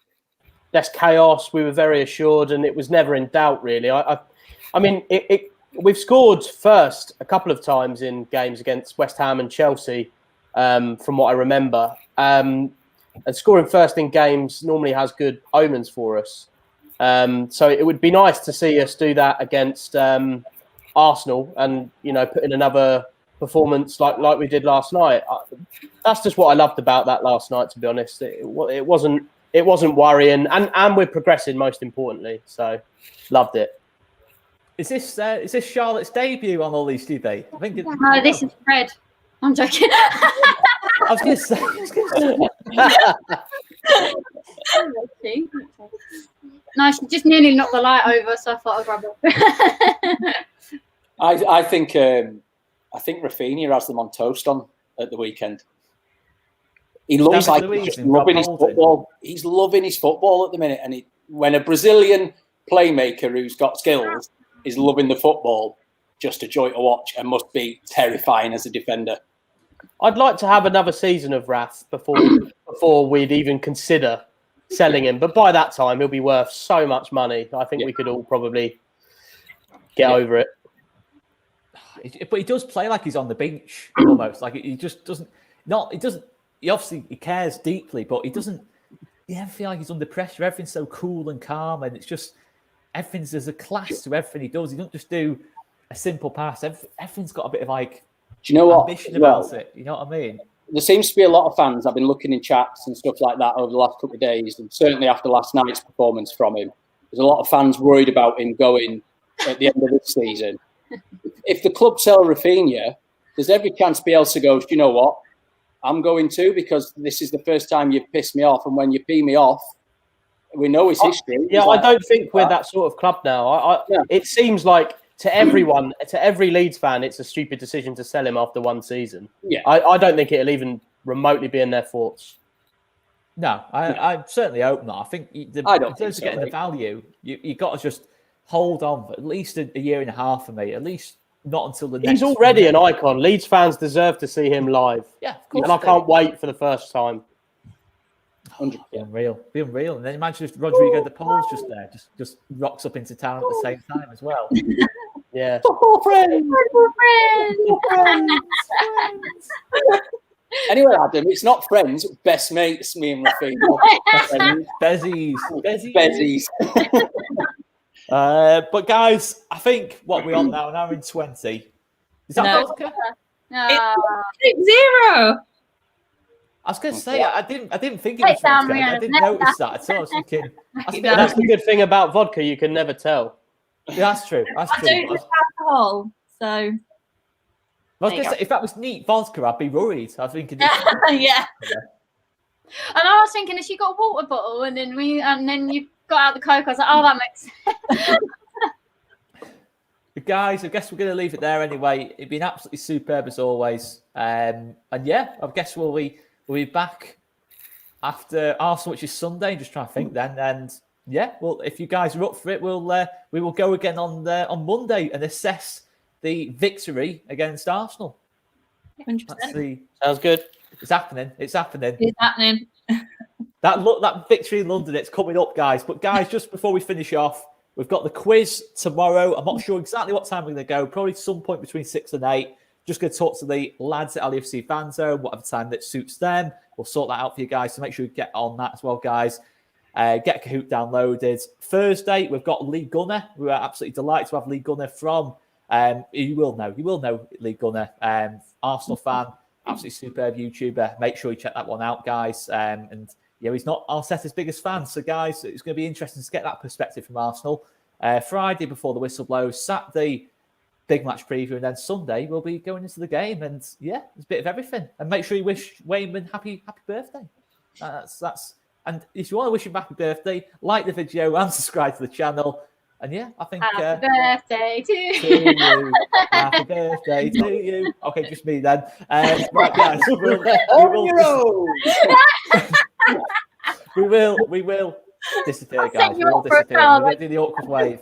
less chaos. We were very assured, and it was never in doubt. Really, I mean, we've scored first a couple of times in games against West Ham and Chelsea, from what I remember. And scoring first in games normally has good omens for us. So it would be nice to see us do that against Arsenal, and put in another performance like we did last night. That's just what I loved about that last night. To be honest, it wasn't worrying, and we're progressing most importantly. So loved it. Is this Charlotte's debut on All Leeds TV? I think no, this is Fred. I'm joking. I was going to say. No, she just nearly knocked the light over, so I thought I'd grab it. I think Rafinha has them on toast on at the weekend. He looks like he's loving his football. He's loving his football at the minute, and when a Brazilian playmaker who's got skills is loving the football, just a joy to watch, and must be terrifying as a defender. I'd like to have another season of Rath before we'd even consider selling him. But by that time, he'll be worth so much money. I think we could all probably get over it. But he does play like he's on the bench almost. Like he just doesn't. Not. He doesn't. He obviously cares deeply, but he doesn't. You never feel like he's under pressure. Everything's so cool and calm, and it's just. There's a class to everything he does. He doesn't just do a simple pass. Everything's got a bit of like, do you know what? Ambition about it. You know what I mean? There seems to be a lot of fans. I've been looking in chats and stuff like that over the last couple of days, and certainly after last night's performance from him, there's a lot of fans worried about him going at the end of this season. If the club sell Rafinha, there's every chance Bielsa goes, do you know what? I'm going to, because this is the first time you've pissed me off, and when you pee me off, we know his history. Yeah, I don't think we're that sort of club now. It seems like to everyone, to every Leeds fan, it's a stupid decision to sell him after one season. Yeah, I don't think it'll even remotely be in their thoughts. No, I certainly hope not. I think in terms of getting the value, you got to just hold on for at least a year and a half for me. At least not until the next. He's already an icon. Leeds fans deserve to see him live. Yeah, of course. And I can't wait for the first time. Be unreal. And then imagine if Rodrigo de Paul's just there, just rocks up into town at the same time as well. Yeah. Football friends. Anyway, Adam, it's not friends, best mates, me and Rafinha. Bezzies. But guys, I think what we're on now, an hour and 20. Is that vodka? No. It's 0. I was going to say, I didn't think it was vodka. I didn't notice that at all. I was thinking, that's the good thing about vodka, you can never tell. Yeah, that's true. I don't drink alcohol, so. I was going to say, if that was neat vodka, I'd be worried. I was thinking, yeah. And I was thinking, if you got a water bottle and then you got out the Coke, I was like, oh, that makes sense. But guys, I guess we're going to leave it there anyway. It's been absolutely superb as always. And yeah, I guess we'll be back after Arsenal, which is Sunday. Just trying to think then. And yeah, well, if you guys are up for it, we will go again on Monday and assess the victory against Arsenal. 100%. Sounds good. It's happening. That victory in London, it's coming up, guys. But guys, just before we finish off, we've got the quiz tomorrow. I'm not sure exactly what time we're going to go. Probably some point between 6 and 8. Just going to talk to the lads at LFC Fan Zone, whatever time that suits them. We'll sort that out for you guys. So make sure you get on that as well, guys. Get Kahoot downloaded. Thursday, we've got Lee Gunner. We are absolutely delighted to have Lee Gunner from. You will know Lee Gunner, Arsenal fan, absolutely superb YouTuber. Make sure you check that one out, guys. And he's not Arteta's biggest fan. So, guys, it's going to be interesting to get that perspective from Arsenal. Friday before the whistle blows, Saturday big match preview, and then Sunday we'll be going into the game. And yeah, there's a bit of everything. And make sure you wish Wayman happy birthday. That's. And if you want to wish him happy birthday, like the video and subscribe to the channel. And yeah, I think happy birthday to you. Happy birthday to you. Okay, just me then. Right, guys, we will disappear, guys. We will disappear. We're going to do the awkward wave.